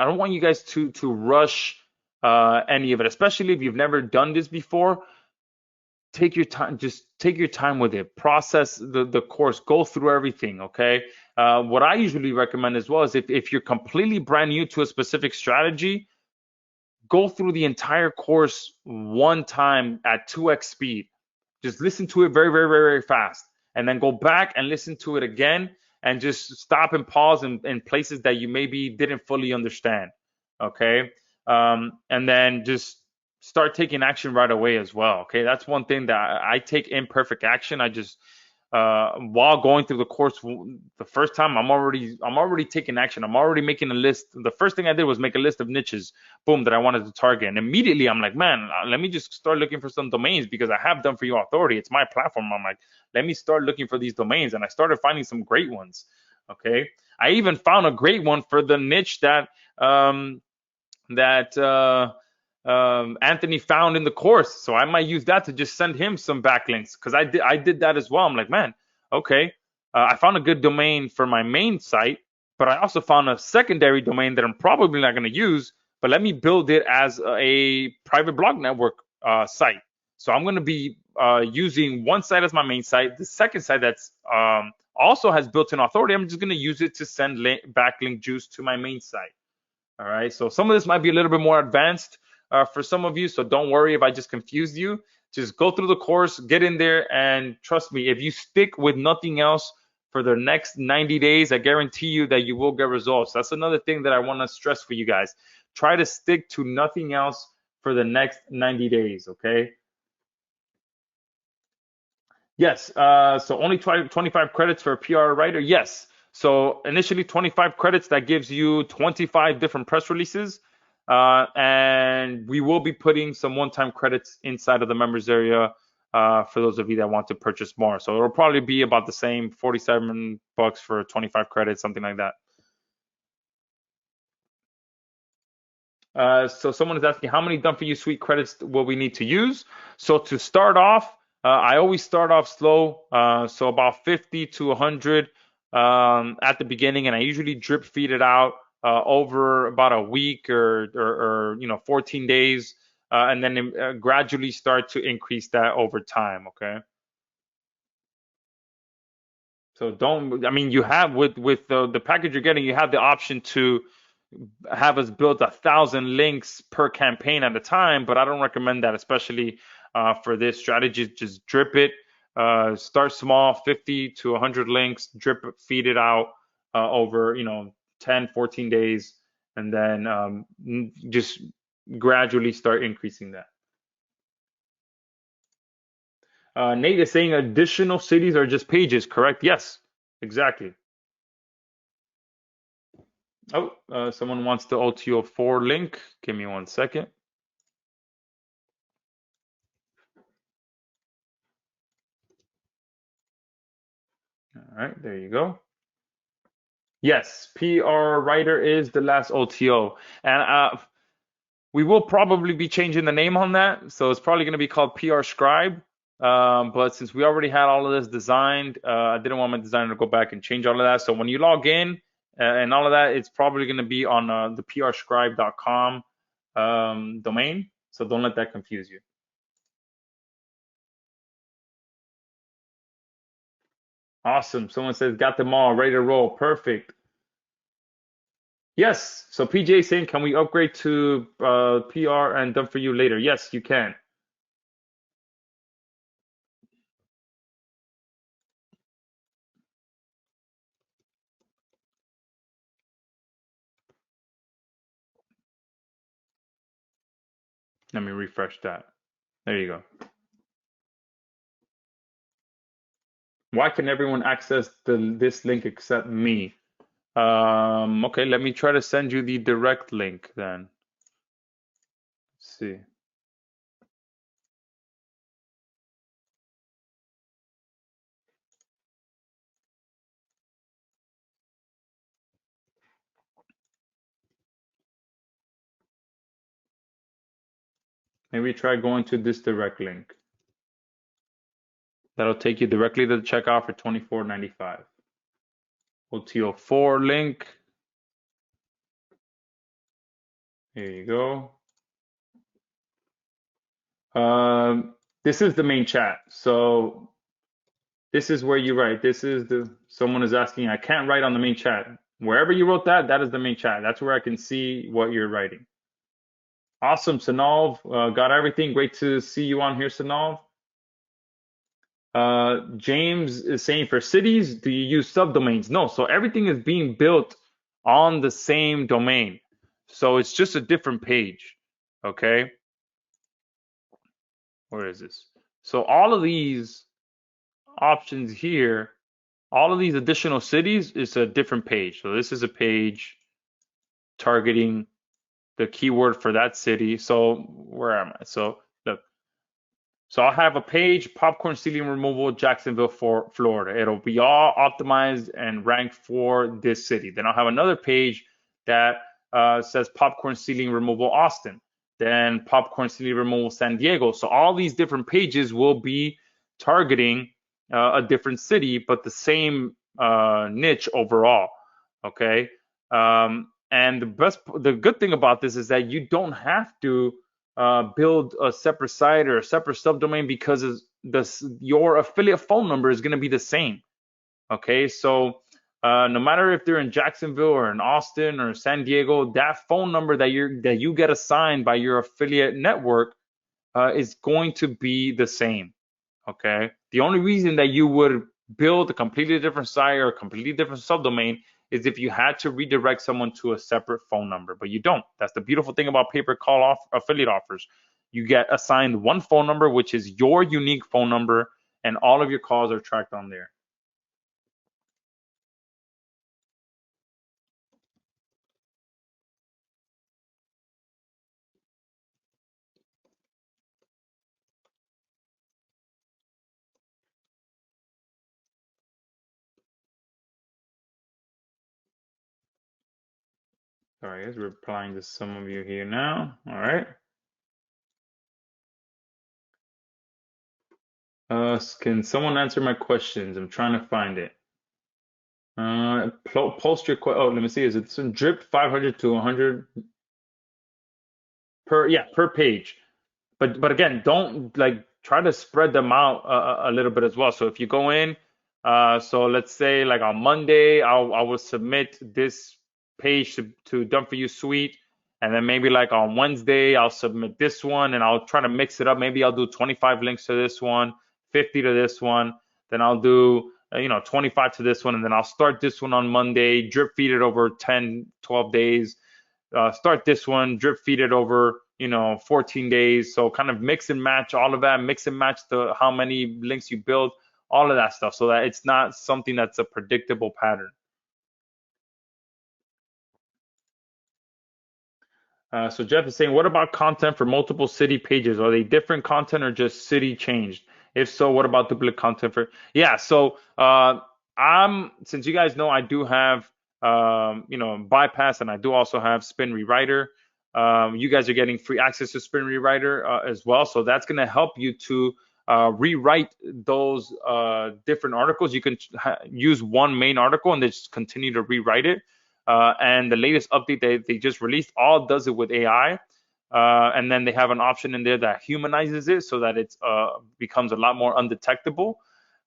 don't want you guys to rush any of it, especially if you've never done this before. Take your time, just take your time with it. Process the course, go through everything. Okay. What I usually recommend as well is if you're completely brand new to a specific strategy, go through the entire course one time at 2x speed. Just listen to it very, very, very, very fast, and then go back and listen to it again, and just stop and pause in places that you maybe didn't fully understand. Okay. And then just start taking action right away as well. Okay. That's one thing that I take imperfect action. I just, while going through the course the first time, I'm already taking action. I'm already making a list. The first thing I did was make a list of niches, boom, that I wanted to target. And immediately I'm like, man, let me just start looking for some domains because I have Done For You Authority. It's my platform. I'm like, let me start looking for these domains. And I started finding some great ones. Okay. I even found a great one for the niche that Anthony found in the course. So I might use that to just send him some backlinks because I did that as well. I'm like, man, okay, I found a good domain for my main site, but I also found a secondary domain that I'm probably not going to use, but let me build it as a private blog network site. So I'm going to be using one site as my main site. The second site that's also has built-in authority, I'm just going to use it to send backlink juice to my main site. All right. So some of this might be a little bit more advanced for some of you. So don't worry if I just confused you. Just go through the course, get in there, and trust me, if you stick with nothing else for the next 90 days, I guarantee you that you will get results. That's another thing that I want to stress for you guys. Try to stick to nothing else for the next 90 days, okay? Yes, so only 25 credits for a PR writer? Yes. So initially 25 credits, that gives you 25 different press releases. And we will be putting some one-time credits inside of the members area for those of you that want to purchase more. So it'll probably be about the same, 47 bucks for 25 credits, something like that. So someone is asking, how many Done For You Suite credits will we need to use? So to start off, I always start off slow, so about 50 to 100 at the beginning, and I usually drip feed it out over about a week or 14 days, and then gradually start to increase that over time. Okay. So don't, I mean, you have with the package you're getting, you have the option to have us build 1,000 links per campaign at a time, but I don't recommend that, especially for this strategy. Just drip it, start small, 50 to 100 links, drip feed it out over 10, 14 days, and then just gradually start increasing that. Nate is saying additional cities are just pages, correct? Yes, exactly. Oh, someone wants the OTO4 link. Give me 1 second. All right, there you go. Yes, PR Writer is the last OTO. And we will probably be changing the name on that. So it's probably going to be called PR Scribe. But since we already had all of this designed, I didn't want my designer to go back and change all of that. So when you log in and all of that, it's probably going to be on the prscribe.com domain. So don't let that confuse you. Awesome. Someone says, got them all ready to roll. Perfect. Yes. So PJ saying, can we upgrade to PR and done for you later? Yes, you can. Let me refresh that. There you go. Why can everyone access this link except me? Okay, let me try to send you the direct link then. Let's see. Maybe try going to this direct link. That'll take you directly to the checkout for $24.95. OTO4 link. Here you go. This is the main chat. So this is where you write. Someone is asking, I can't write on the main chat. Wherever you wrote that, that is the main chat. That's where I can see what you're writing. Awesome, Sanov. Got everything. Great to see you on here, Sanov. James is saying for cities, do you use subdomains? No, so everything is being built on the same domain. So it's just a different page. Okay. Where is this? So all of these options here, all of these additional cities is a different page. So this is a page targeting the keyword for that city. So where am I? So look, so I'll have a page, popcorn ceiling removal, Jacksonville, Florida. It'll be all optimized and ranked for this city. Then I'll have another page that says popcorn ceiling removal, Austin. Then popcorn ceiling removal, San Diego. So all these different pages will be targeting a different city, but the same niche overall. Okay. And the good thing about this is that you don't have to build a separate site or a separate subdomain because your affiliate phone number is going to be the same. Okay, so no matter if they're in Jacksonville or in Austin or San Diego, that phone number that you get assigned by your affiliate network is going to be the same. Okay, the only reason that you would build a completely different site or a completely different subdomain is if you had to redirect someone to a separate phone number, but you don't. That's the beautiful thing about pay-per-call affiliate offers. You get assigned one phone number, which is your unique phone number, and all of your calls are tracked on there. Sorry, guys, replying to some of you here now. All right. Can someone answer my questions? I'm trying to find it. Post your question. Oh, let me see. Is it some drip 500 to 100 per page? But again, don't like try to spread them out a little bit as well. So if you go in, so let's say like on Monday, I will submit this page to Done For You Suite, and then maybe like on Wednesday I'll submit this one, and I'll try to mix it up. Maybe I'll do 25 links to this one, 50 to this one, then I'll do 25 to this one, and then I'll start this one on Monday, drip feed it over 10, 12 days. Start this one, drip feed it over 14 days. So kind of mix and match all of that, mix and match how many links you build, all of that stuff, so that it's not something that's a predictable pattern. So Jeff is saying, what about content for multiple city pages? Are they different content or just city changed? If so, what about duplicate content for? Yeah, so Since you guys know, I do have bypass, and I do also have Spin Rewriter. You guys are getting free access to Spin Rewriter as well, so that's going to help you to rewrite those different articles. You can use one main article and then just continue to rewrite it. And the latest update they just released all does it with AI. And then they have an option in there that humanizes it so that it becomes a lot more undetectable.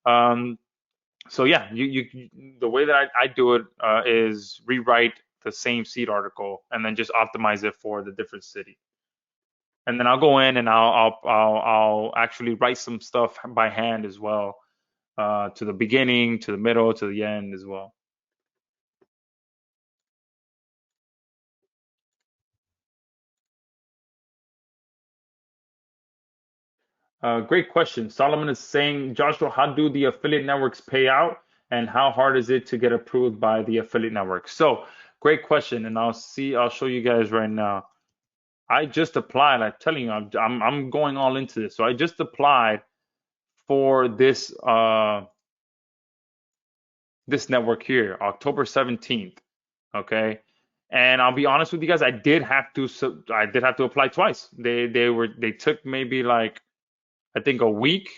So yeah, the way that I do it is rewrite the same seed article and then just optimize it for the different city. And then I'll go in and I'll actually write some stuff by hand as well, to the beginning, to the middle, to the end as well. Great question. Solomon is saying, Joshua, how do the affiliate networks pay out, and how hard is it to get approved by the affiliate network? So, great question, and I'll show you guys right now. I just applied. I'm telling you, I'm going all into this. So I just applied for this this network here, October 17th. Okay. And I'll be honest with you guys, I did have to apply twice. They took maybe like, I think, a week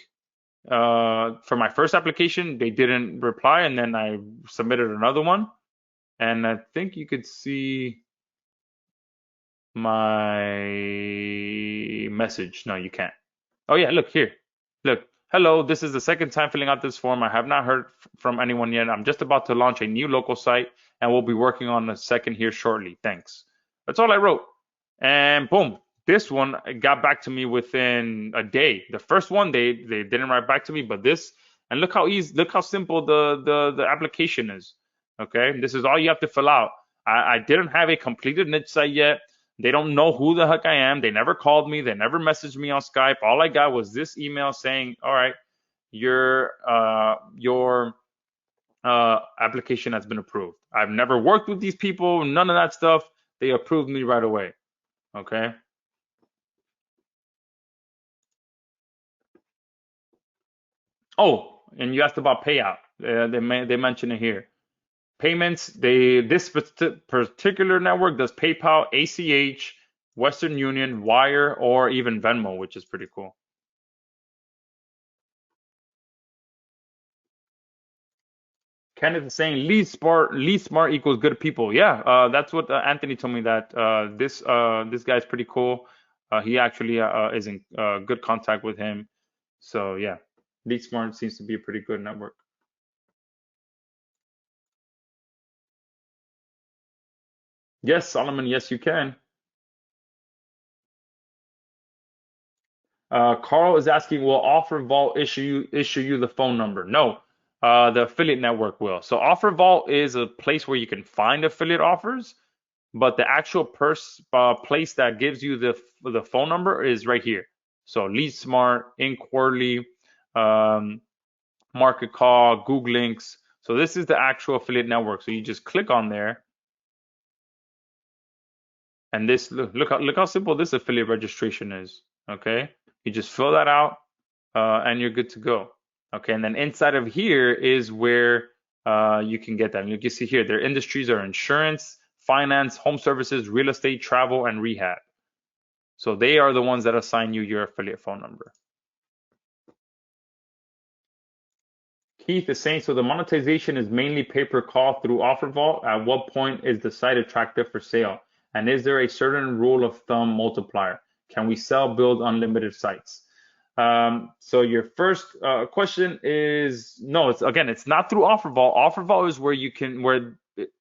for my first application. They didn't reply, and then I submitted another one. And I think you could see my message. No, you can't. Oh yeah, look here. Look, hello, this is the second time filling out this form. I have not heard from anyone yet. I'm just about to launch a new local site, and we'll be working on a second here shortly. Thanks. That's all I wrote. And boom, this one got back to me within a day. The first one they didn't write back to me, but this, and look how simple the application is. Okay, this is all you have to fill out. I didn't have a completed niche site yet. They don't know who the heck I am. They never called me. They never messaged me on Skype. All I got was this email saying, all right, your application has been approved. I've never worked with these people, none of that stuff. They approved me right away. Okay. Oh, and you asked about payout. They mention it here. Payments, this particular network does PayPal, ACH, Western Union, Wire, or even Venmo, which is pretty cool. Kenneth is saying lead smart equals good people. Yeah, that's what Anthony told me, that this guy's pretty cool. He actually is in good contact with him. So yeah, Lead Smart seems to be a pretty good network. Yes, Solomon, yes, you can. Carl is asking, will Offer Vault issue you the phone number? No, the affiliate network will. So Offer Vault is a place where you can find affiliate offers, but the actual place that gives you the phone number is right here. So Lead Smart, Inquarly, Market Call, Google Links. So this is the actual affiliate network. So you just click on there, and this look how simple this affiliate registration is. Okay, you just fill that out, and you're good to go. Okay, and then inside of here is where you can get that. And you can see here, their industries are insurance, finance, home services, real estate, travel, and rehab. So they are the ones that assign you your affiliate phone number. Keith is saying, so the monetization is mainly pay-per-call through OfferVault. At what point is the site attractive for sale? And is there a certain rule of thumb multiplier? Can we build unlimited sites? So your first question is no. It's not through OfferVault. OfferVault is where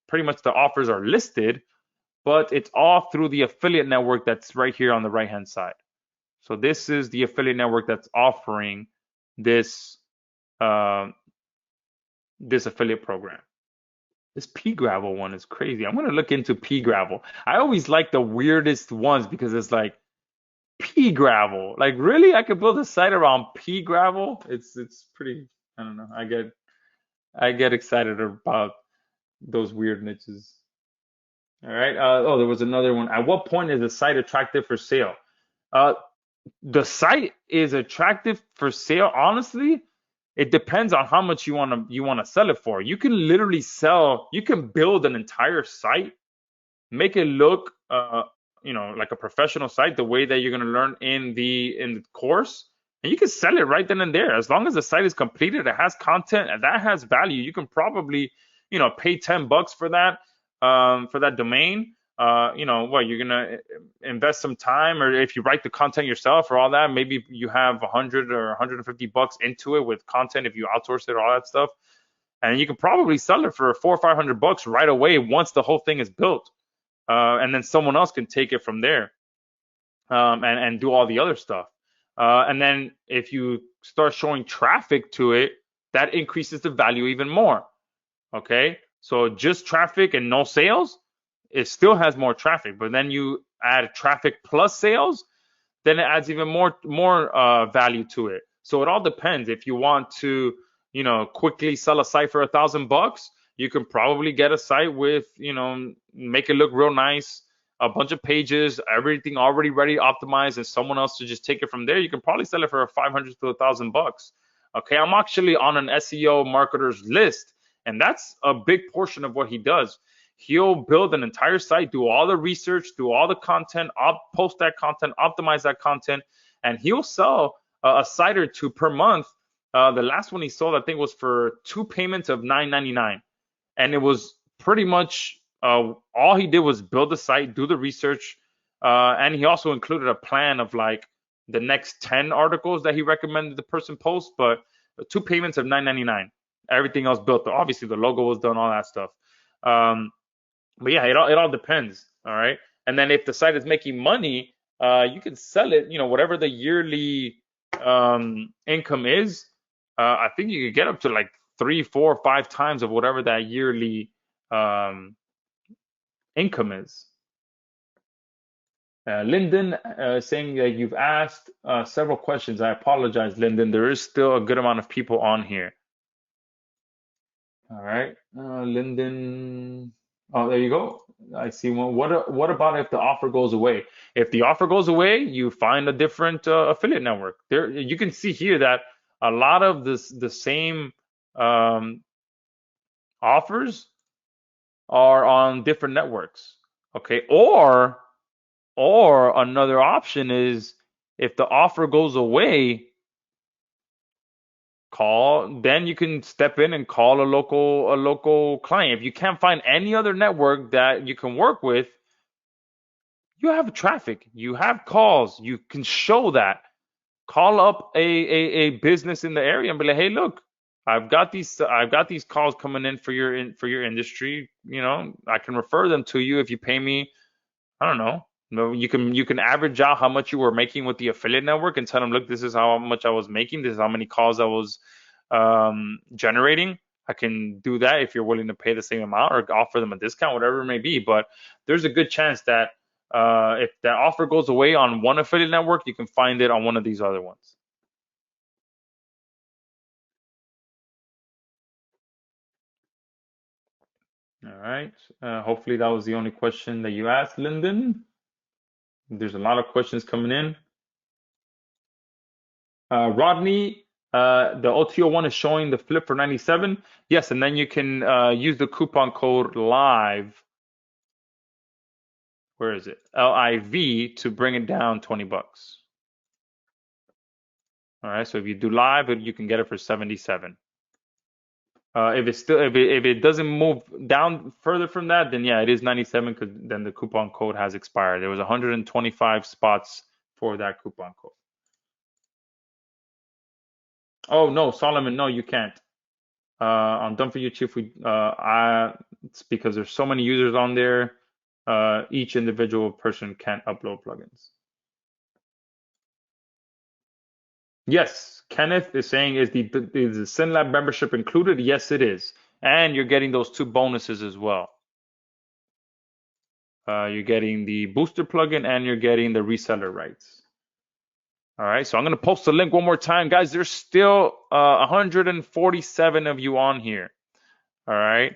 pretty much the offers are listed, but it's all through the affiliate network that's right here on the right-hand side. So this is the affiliate network that's offering this this affiliate program. This pGravel one is crazy. I'm gonna look into pGravel. I always like the weirdest ones because it's like pGravel. Like really, I could build a site around pGravel. It's pretty. I don't know. I get excited about those weird niches. All right. Oh, there was another one. At what point is the site attractive for sale? The site is attractive for sale, honestly, it depends on how much you want to sell it for. You can literally you can build an entire site, make it look like a professional site, the way that you're going to learn in the course, and you can sell it right then and there. As long as the site is completed, it has content and that has value, you can probably pay $10 for that domain. You're gonna invest some time, or if you write the content yourself or all that, maybe you have 100 or $150 into it with content if you outsource it, all that stuff, and you can probably sell it for $400 or $500 right away once the whole thing is built, and then someone else can take it from there, and do all the other stuff. And then if you start showing traffic to it, that increases the value even more. Okay, so just traffic and no sales, it still has more traffic, but then you add traffic plus sales, then it adds even more value to it. So it all depends. If you want to quickly sell a site for $1,000, you can probably get a site with make it look real nice, a bunch of pages, everything already ready, optimized, and someone else to just take it from there. You can probably sell it for $500 to $1,000. Okay, I'm actually on an SEO marketer's list, and that's a big portion of what he does. He'll build an entire site, do all the research, do all the content, post that content, optimize that content, and he'll sell a site or two per month. The last one he sold, I think, was for 2 payments of $9.99, and it was pretty much all he did was build the site, do the research, and he also included a plan of like the next 10 articles that he recommended the person post, but 2 payments of $9.99. Everything else built. Obviously, the logo was done, all that stuff. But yeah, it all depends. All right. And then if the site is making money, you can sell it, whatever the yearly income is. I think you could get up to like 3, 4, 5 times of whatever that yearly income is. Lyndon saying that you've asked several questions. I apologize, Lyndon. There is still a good amount of people on here. All right, Lyndon. Oh, there you go. I see one. What about if the offer goes away? If the offer goes away, you find a different affiliate network. There, you can see here that a lot of the same offers are on different networks. Okay, or another option is if the offer goes away, then you can step in and call a local client. If you can't find any other network that you can work with, you have traffic, you have calls, you can show that. Call up a business in the area and be like, hey, look, I've got these calls coming in for your industry. I can refer them to you if you pay me, I don't know. No, you can average out how much you were making with the affiliate network and tell them, look, this is how much I was making. This is how many calls I was generating. I can do that if you're willing to pay the same amount or offer them a discount, whatever it may be. But there's a good chance that if that offer goes away on one affiliate network, you can find it on one of these other ones. All right. Hopefully that was the only question that you asked, Lyndon. There's a lot of questions coming in. Rodney, the OTO1 is showing the flip for 97. Yes, and then you can use the coupon code LIVE. Where is it? LIV to bring it down $20. All right, so if you do live, you can get it for 77. If it doesn't move down further from that, then yeah, it is 97 because then the coupon code has expired. There was 125 spots for that coupon code. Oh no, Solomon, no, you can't. I'm done for you, Chief. It's because there's so many users on there. Each individual person can't upload plugins. Yes, Kenneth is saying, is the SynLab membership included? Yes, it is. And you're getting those 2 bonuses as well. You're getting the booster plugin and you're getting the reseller rights. All right, so I'm going to post the link one more time. Guys, there's still 147 of you on here. All right.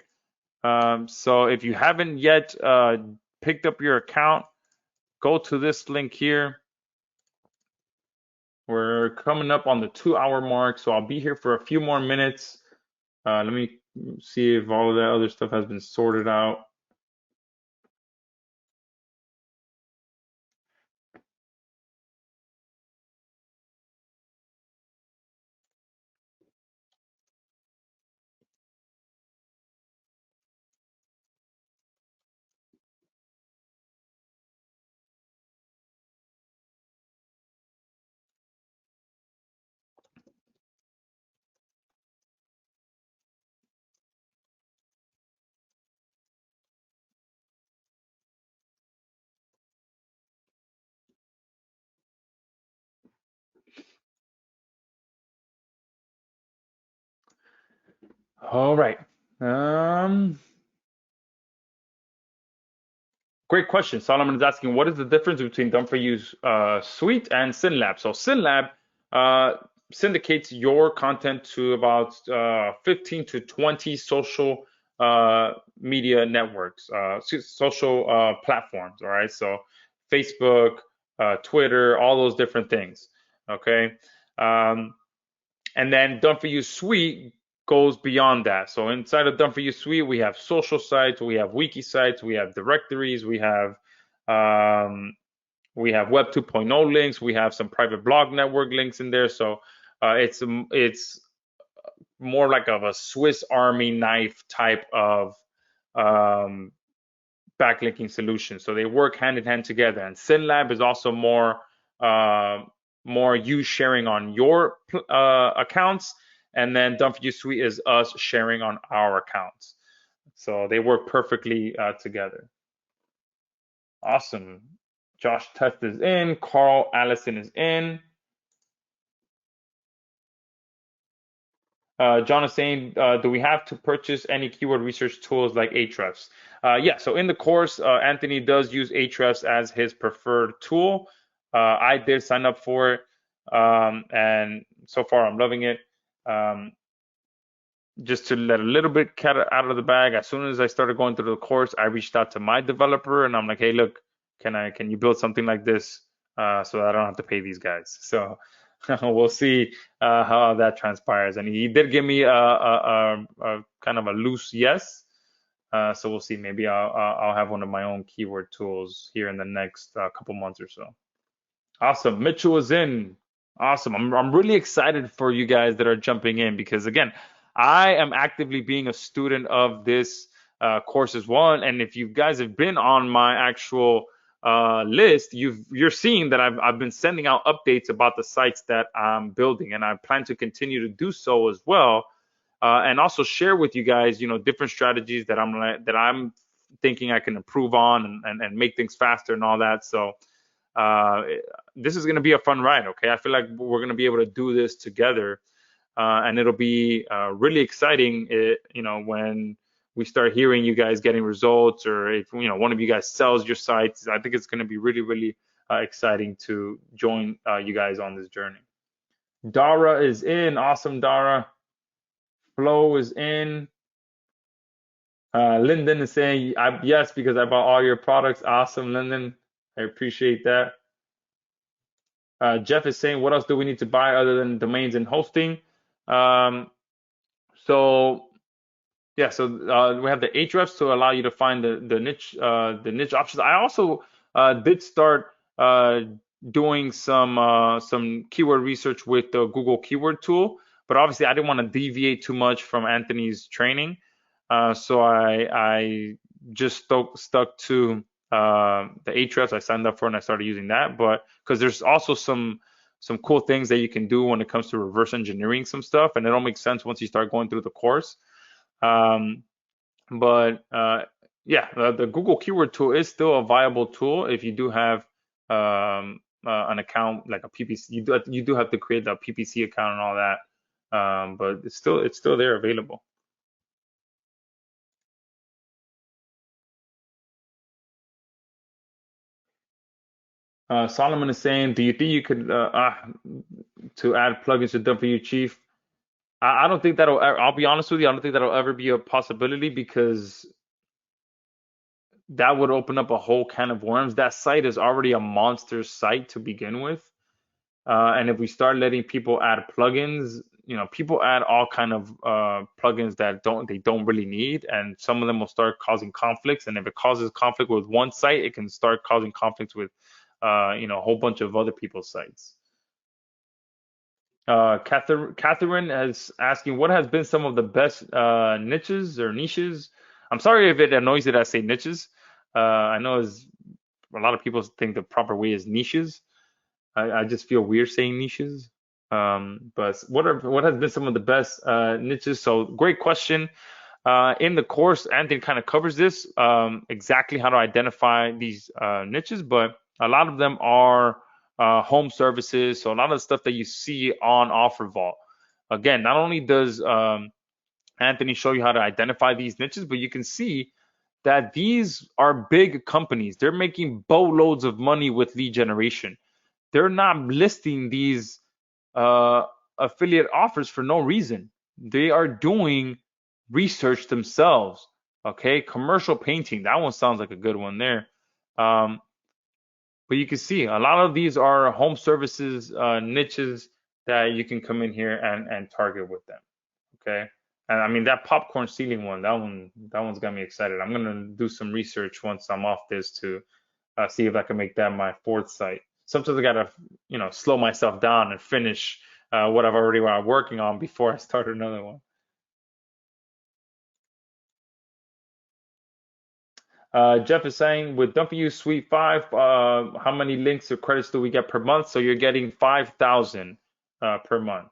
So if you haven't yet picked up your account, go to this link here. We're coming up on the 2 hour mark, so I'll be here for a few more minutes. Let me see if all of that other stuff has been sorted out. All right. Um, Great question. Solomon is asking, what is the difference between Done For You Suite and SynLab? So SynLab uh, syndicates your content to about 15 to 20 social media networks, social platforms. All right. So Facebook, Twitter, all those different things. Okay. Um, and then Done For You Suite goes beyond that. So inside of Done For You Suite, we have social sites, we have wiki sites, we have directories, um, we have Web 2.0 links, we have some private blog network links in there. So it's more like of a Swiss Army knife type of um, backlinking solution. So they work hand in hand together. And SynLab is also uh, more you sharing on your accounts, and then Done For You Suite is us sharing on our accounts. So they work perfectly together. Awesome. Josh Test is in. Carl Allison is in. John is saying, do we have to purchase any keyword research tools like Ahrefs? Yeah, so in the course, Anthony does use Ahrefs as his preferred tool. I did sign up for it, and so far I'm loving it. Um, just to let a little bit cat out of the bag, as soon as I started going through the course, I reached out to my developer and I'm like, hey, look, can you build something like this so that I don't have to pay these guys? So we'll see how that transpires. And he did give me a kind of a loose yes. So we'll see. Maybe I'll have one of my own keyword tools here in the next couple months or so. Awesome. Mitchell is in. Awesome. I'm really excited for you guys that are jumping in because again, I am actively being a student of this course as well. And if you guys have been on my actual list, you're seeing that I've been sending out updates about the sites that I'm building, and I plan to continue to do so as well. And also share with you guys, different strategies that I'm thinking I can improve on and make things faster and all that. So uh, this is going to be a fun ride. Okay, I feel like we're going to be able to do this together, and it'll be really exciting. When we start hearing you guys getting results, or if one of you guys sells your sites, I think it's going to be really, really exciting to join you guys on this journey. Dara is in. Awesome, Dara. Flo is in. Lyndon is saying yes because I bought all your products. Awesome, Lyndon. I appreciate that. Jeff is saying, what else do we need to buy other than domains and hosting? Um, so yeah, so we have the Ahrefs to allow you to find the niche options. I also did start doing some keyword research with the Google Keyword Tool, but obviously I didn't want to deviate too much from Anthony's training, so I just stuck to the Ahrefs I signed up for, and I started using that. But because there's also some cool things that you can do when it comes to reverse engineering some stuff, and it all makes sense once you start going through the course. Um, but yeah, the Google Keyword Tool is still a viable tool if you do have an account like a PPC. You do have to create the PPC account and all that, but it's still there available. Solomon is saying, do you think you could to add plugins to W Chief? I don't think that'll. I'll be honest with you. I don't think that'll ever be a possibility because that would open up a whole can of worms. That site is already a monster site to begin with. And if we start letting people add plugins, people add all kind of plugins that they don't really need, and some of them will start causing conflicts. And if it causes conflict with one site, it can start causing conflicts with a whole bunch of other people's sites. Catherine is asking, what has been some of the best niches or niches? I'm sorry if it annoys you that I say niches. I know a lot of people think the proper way is niches. I just feel weird saying niches. But what has been some of the best niches? So great question. In the course, Anthony kind of covers this, exactly how to identify these niches, but a lot of them are home services. So a lot of the stuff that you see on OfferVault. Again, not only does Anthony show you how to identify these niches, but you can see that these are big companies. They're making boatloads of money with lead generation. They're not listing these affiliate offers for no reason. They are doing research themselves. Okay, commercial painting, that one sounds like a good one there. But you can see a lot of these are home services niches that you can come in here and target with them. Okay, and I mean that popcorn ceiling one, that one's got me excited. I'm gonna do some research once I'm off this to see if I can make that my fourth site. Sometimes I gotta slow myself down and finish what I've already working on before I start another one. Jeff is saying, with W Suite 5, how many links or credits do we get per month? So you're getting 5,000 per month.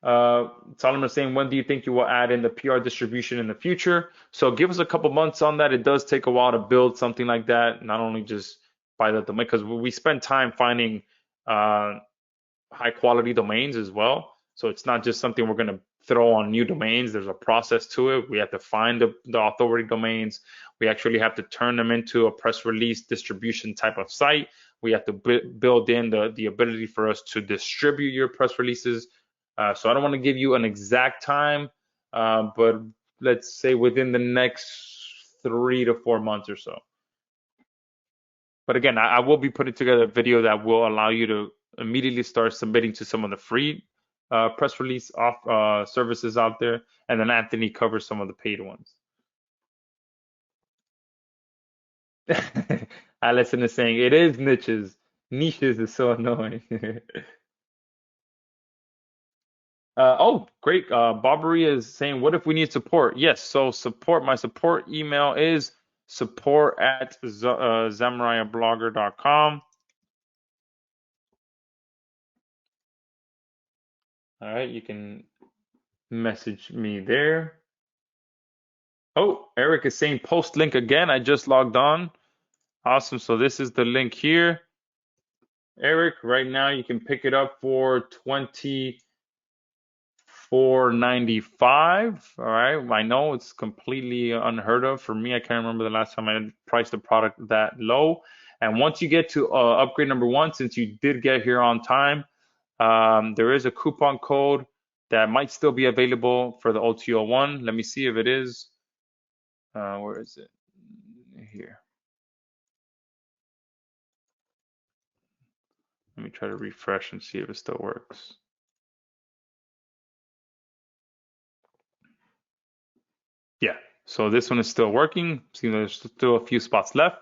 Solomon is saying, when do you think you will add in the PR distribution in the future? So give us a couple months on that. It does take a while to build something like that, not only just by the domain, because we spend time finding high quality domains as well. So it's not just something we're going to throw on new domains. There's a process to it. We have to find the authority domains. We actually have to turn them into a press release distribution type of site. We have to build in the ability for us to distribute your press releases. So I don't want to give you an exact time, but let's say within the next 3 to 4 months or so. But again, I will be putting together a video that will allow you to immediately start submitting to some of the free press release services out there, and then Anthony covers some of the paid ones. Allison is saying it is niches. Niches is so annoying. Oh, great. Barbary is saying, what if we need support? Yes, so my support email is support@zamariablogger.com. All right, you can message me there. Oh, Eric is saying post link again. I just logged on. Awesome. So this is the link here. Eric, right now you can pick it up for $24.95. All right. I know it's completely unheard of for me. I can't remember the last time I priced a product that low. And once you get to upgrade number one, since you did get here on time, there is a coupon code that might still be available for the OTO1. Let me see if it is. Where is it? Here. Let me try to refresh and see if it still works. Yeah, so this one is still working. See, there's still a few spots left.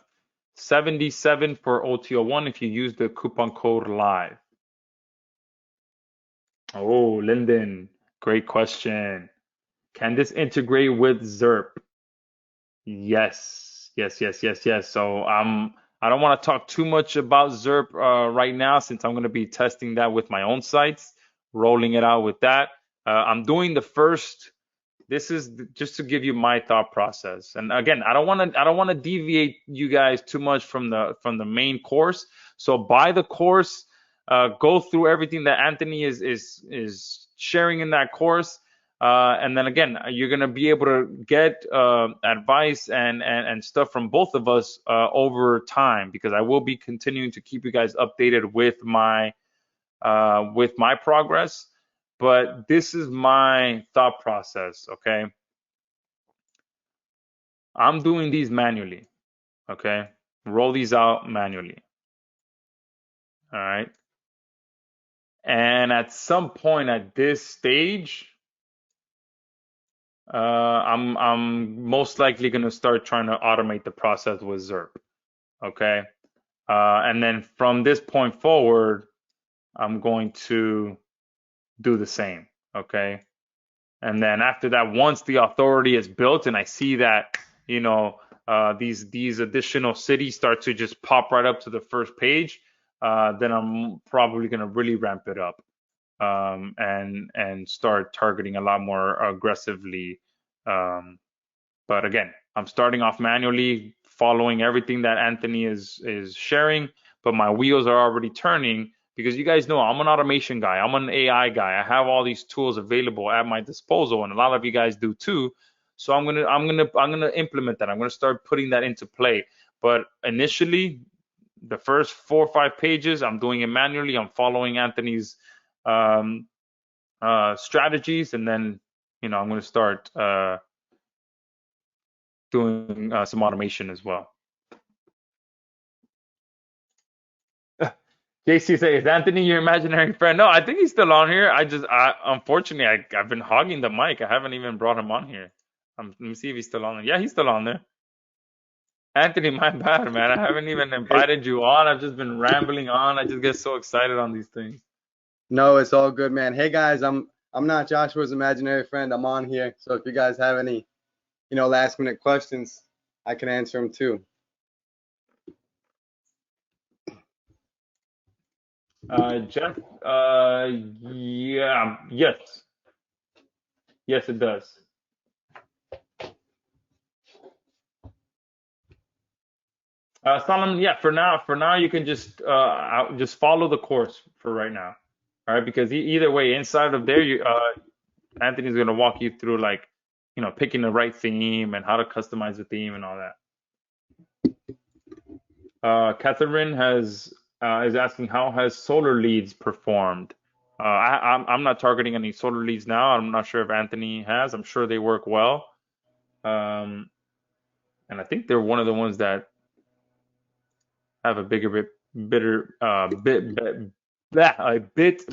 77 for OTO1 if you use the coupon code LIVE. Oh, Lyndon, great question. Can this integrate with ZERP? Yes, yes, yes, yes, yes. So I don't want to talk too much about ZERP right now, since I'm going to be testing that with my own sites, rolling it out with that. I'm doing the first. This is just to give you my thought process. And again, I don't want to deviate you guys too much from the main course. So buy the course, go through everything that Anthony is sharing in that course. And then again, you're gonna be able to get advice and stuff from both of us over time, because I will be continuing to keep you guys updated with my progress. But this is my thought process, okay? I'm doing these manually, okay? roll these out manually. All right. And at some point at this stage, I'm most likely going to start trying to automate the process with ZERP. Okay. And then from this point forward, I'm going to do the same. Okay. And then after that, once the authority is built and I see that, these additional cities start to just pop right up to the first page, then I'm probably going to really ramp it up, and start targeting a lot more aggressively. But again, I'm starting off manually, following everything that Anthony is sharing, but my wheels are already turning because you guys know I'm an automation guy, I'm an AI guy. I have all these tools available at my disposal, and a lot of you guys do too. So I'm gonna implement that. I'm gonna start putting that into play. But initially, the first 4 or 5 pages, I'm doing it manually. I'm following Anthony's um, strategies, and then I'm gonna start doing some automation as well. JC says, is Anthony your imaginary friend? No, I think he's still on here. Unfortunately, I've been hogging the mic. I haven't even brought him on here. Let me see if he's still on there. Yeah, he's still on there. Anthony, my bad, man. I haven't even Hey, invited you on. I've just been rambling on. I just get so excited on these things. no, it's all good, man. Hey guys, I'm not Joshua's imaginary friend. I'm on here, so if you guys have any, last minute questions, I can answer them too. Jeff, yeah, yes, it does. Solomon, yeah, for now, you can just follow the course for right now. All right, because either way, inside of there, Anthony's gonna walk you through like, picking the right theme and how to customize the theme and all that. Catherine is asking how has solar leads performed. I'm not targeting any solar leads now. I'm not sure if Anthony has. I'm sure they work well. And I think they're one of the ones that have a a bit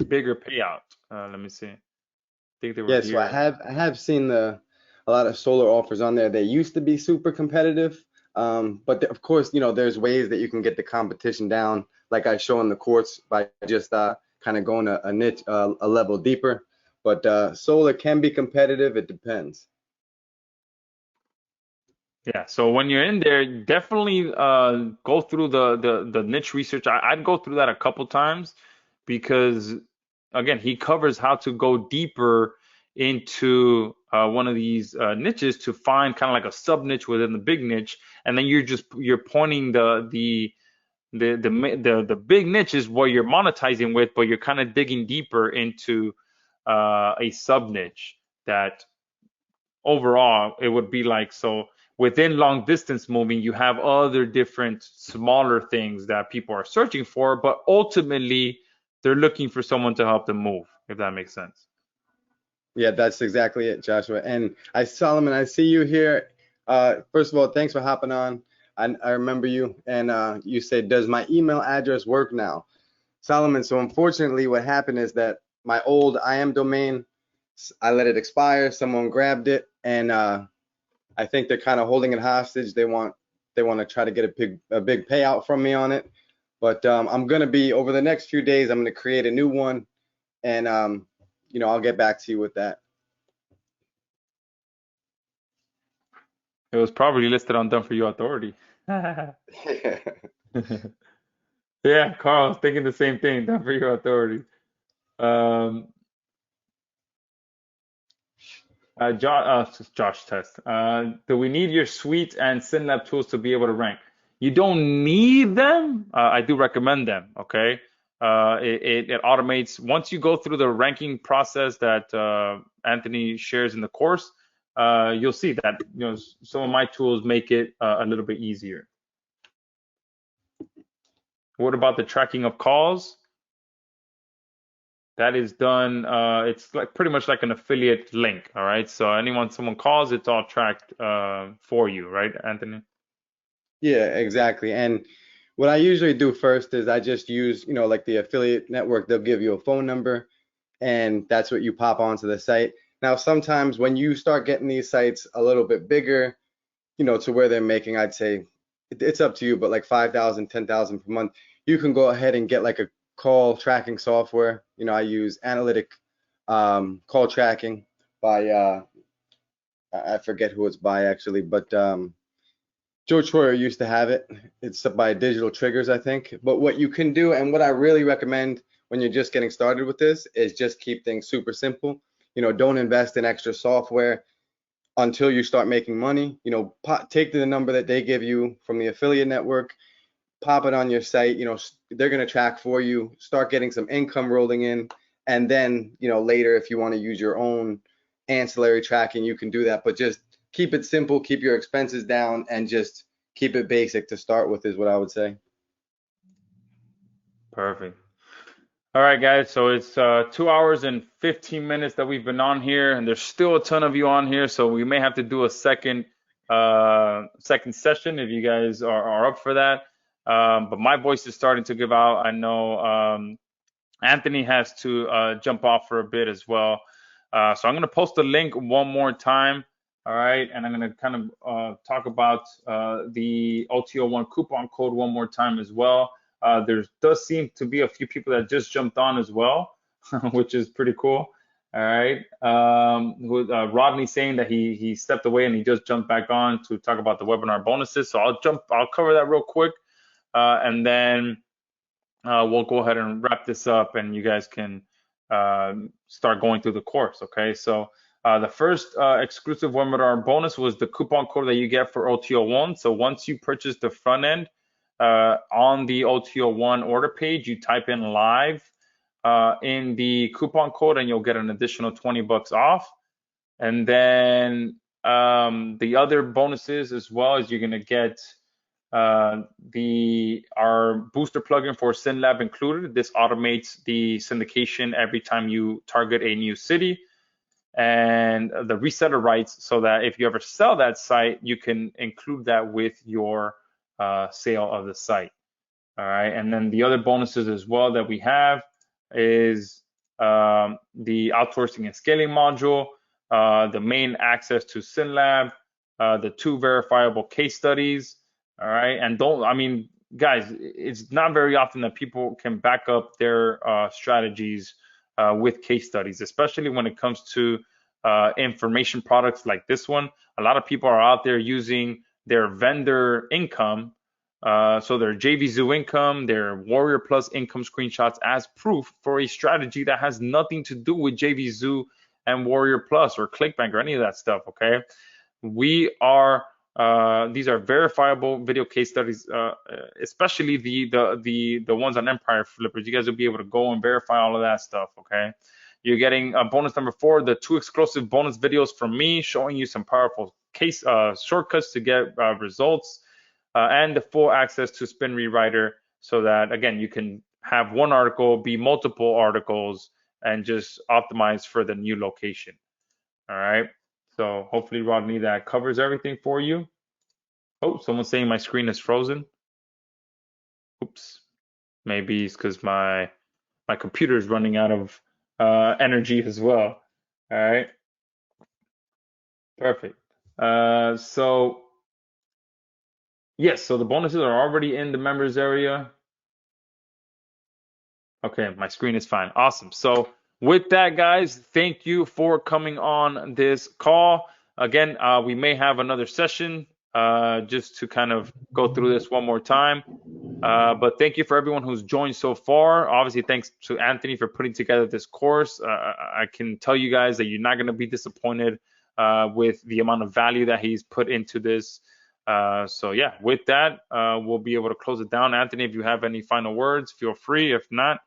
bigger payout. Let me see. I think they were Yeah, so I here. have I have seen a lot of solar offers on there. They used to be super competitive, but of course, there's ways that you can get the competition down, like I show in the course by just kind of going a niche a level deeper. But solar can be competitive. It depends. Yeah, so when you're in there, definitely go through the niche research. I'd go through that a couple times because again, he covers how to go deeper into one of these niches to find kind of like a sub niche within the big niche, and then you're pointing the big niche is what you're monetizing with, but you're kind of digging deeper into a sub niche that overall it would be like, so within long distance moving you have other different smaller things that people are searching for, but ultimately they're looking for someone to help them move, if that makes sense. Yeah, that's exactly it, Joshua. And Solomon, I see you here. First of all, thanks for hopping on. I remember you, and you said, "Does my email address work now?" Solomon, so unfortunately, what happened is that my old IM domain, I let it expire. Someone grabbed it, and I think they're kind of holding it hostage. They want to try to get a big payout from me on it. But I'm gonna be over the next few days. I'm gonna create a new one, and I'll get back to you with that. It was probably listed on Done For You Authority. Yeah, Carl, I was thinking the same thing. Done For You Authority. um Josh Test. Do we need your suite and SynLab tools to be able to rank? You don't need them. I do recommend them. Okay. It automates once you go through the ranking process that Anthony shares in the course. You'll see that some of my tools make it a little bit easier. What about the tracking of calls? That is done. It's like pretty much like an affiliate link. All right. So someone calls, it's all tracked for you, right, Anthony? Yeah, exactly. And what I usually do first is I just use, like the affiliate network, they'll give you a phone number and that's what you pop onto the site. Now, sometimes when you start getting these sites a little bit bigger, to where they're making, I'd say it's up to you, but like 5,000, 10,000 per month, you can go ahead and get like a call tracking software. I use Analytic call tracking by I forget who it's by actually, but Joe Troyer used to have it. It's by Digital Triggers, I think. But what you can do, and what I really recommend when you're just getting started with this, is just keep things super simple. Don't invest in extra software until you start making money. Take the number that they give you from the affiliate network, pop it on your site. They're going to track for you, start getting some income rolling in, and then, later, if you want to use your own ancillary tracking, you can do that. But just keep it simple, keep your expenses down, and just keep it basic to start with is what I would say. Perfect. All right, guys. So it's 2 hours and 15 minutes that we've been on here, and there's still a ton of you on here. So we may have to do a second session if you guys are up for that. But my voice is starting to give out. I know Anthony has to jump off for a bit as well. So I'm going to post the link one more time. All right. And I'm going to kind of talk about the OTO1 coupon code one more time as well. There does seem to be a few people that just jumped on as well, which is pretty cool. All right. Rodney saying that he stepped away and he just jumped back on to talk about the webinar bonuses. So I'll cover that real quick. And then we'll go ahead and wrap this up and you guys can start going through the course. Okay. So the first exclusive webinar bonus was the coupon code that you get for OTO1. So once you purchase the front end on the OTO1 order page, you type in live in the coupon code and you'll get an additional $20 off. And then the other bonuses as well is you're going to get our booster plugin for SynLab included. This automates the syndication every time you target a new city, and the reseller rights so that if you ever sell that site, you can include that with your sale of the site. All right, and then the other bonuses as well that we have is the outsourcing and scaling module, the main access to SynLab, the 2 verifiable case studies. All right, and guys, it's not very often that people can back up their strategies with case studies, especially when it comes to information products like this one. A lot of people are out there using their vendor income, so their JVZoo income, their Warrior Plus income screenshots as proof for a strategy that has nothing to do with JVZoo and Warrior Plus or ClickBank or any of that stuff. Okay, these are verifiable video case studies, especially the ones on Empire Flippers. You guys will be able to go and verify all of that stuff. Okay, you're getting bonus number 4, the 2 exclusive bonus videos from me showing you some powerful case shortcuts to get results, and the full access to Spin Rewriter, so that again you can have one article be multiple articles and just optimize for the new location. All right. So hopefully, Rodney, that covers everything for you. Oh, someone's saying my screen is frozen. Oops. Maybe it's because my computer is running out of energy as well. All right. Perfect. So yes, so the bonuses are already in the members area. Okay, my screen is fine. Awesome. So with that, guys, thank you for coming on this call. Again, we may have another session just to kind of go through this one more time. But thank you for everyone who's joined so far. Obviously, thanks to Anthony for putting together this course. I can tell you guys that you're not going to be disappointed with the amount of value that he's put into this. So yeah, with that, we'll be able to close it down. Anthony, if you have any final words, feel free. If not,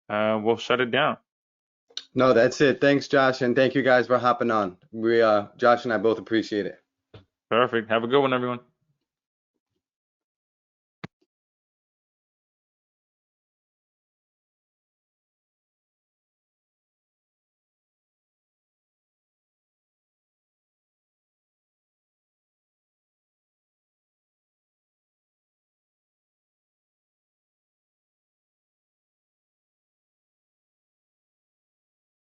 we'll shut it down. No, that's it. Thanks, Josh, and thank you guys for hopping on. Josh and I both appreciate it. Perfect. Have a good one, everyone.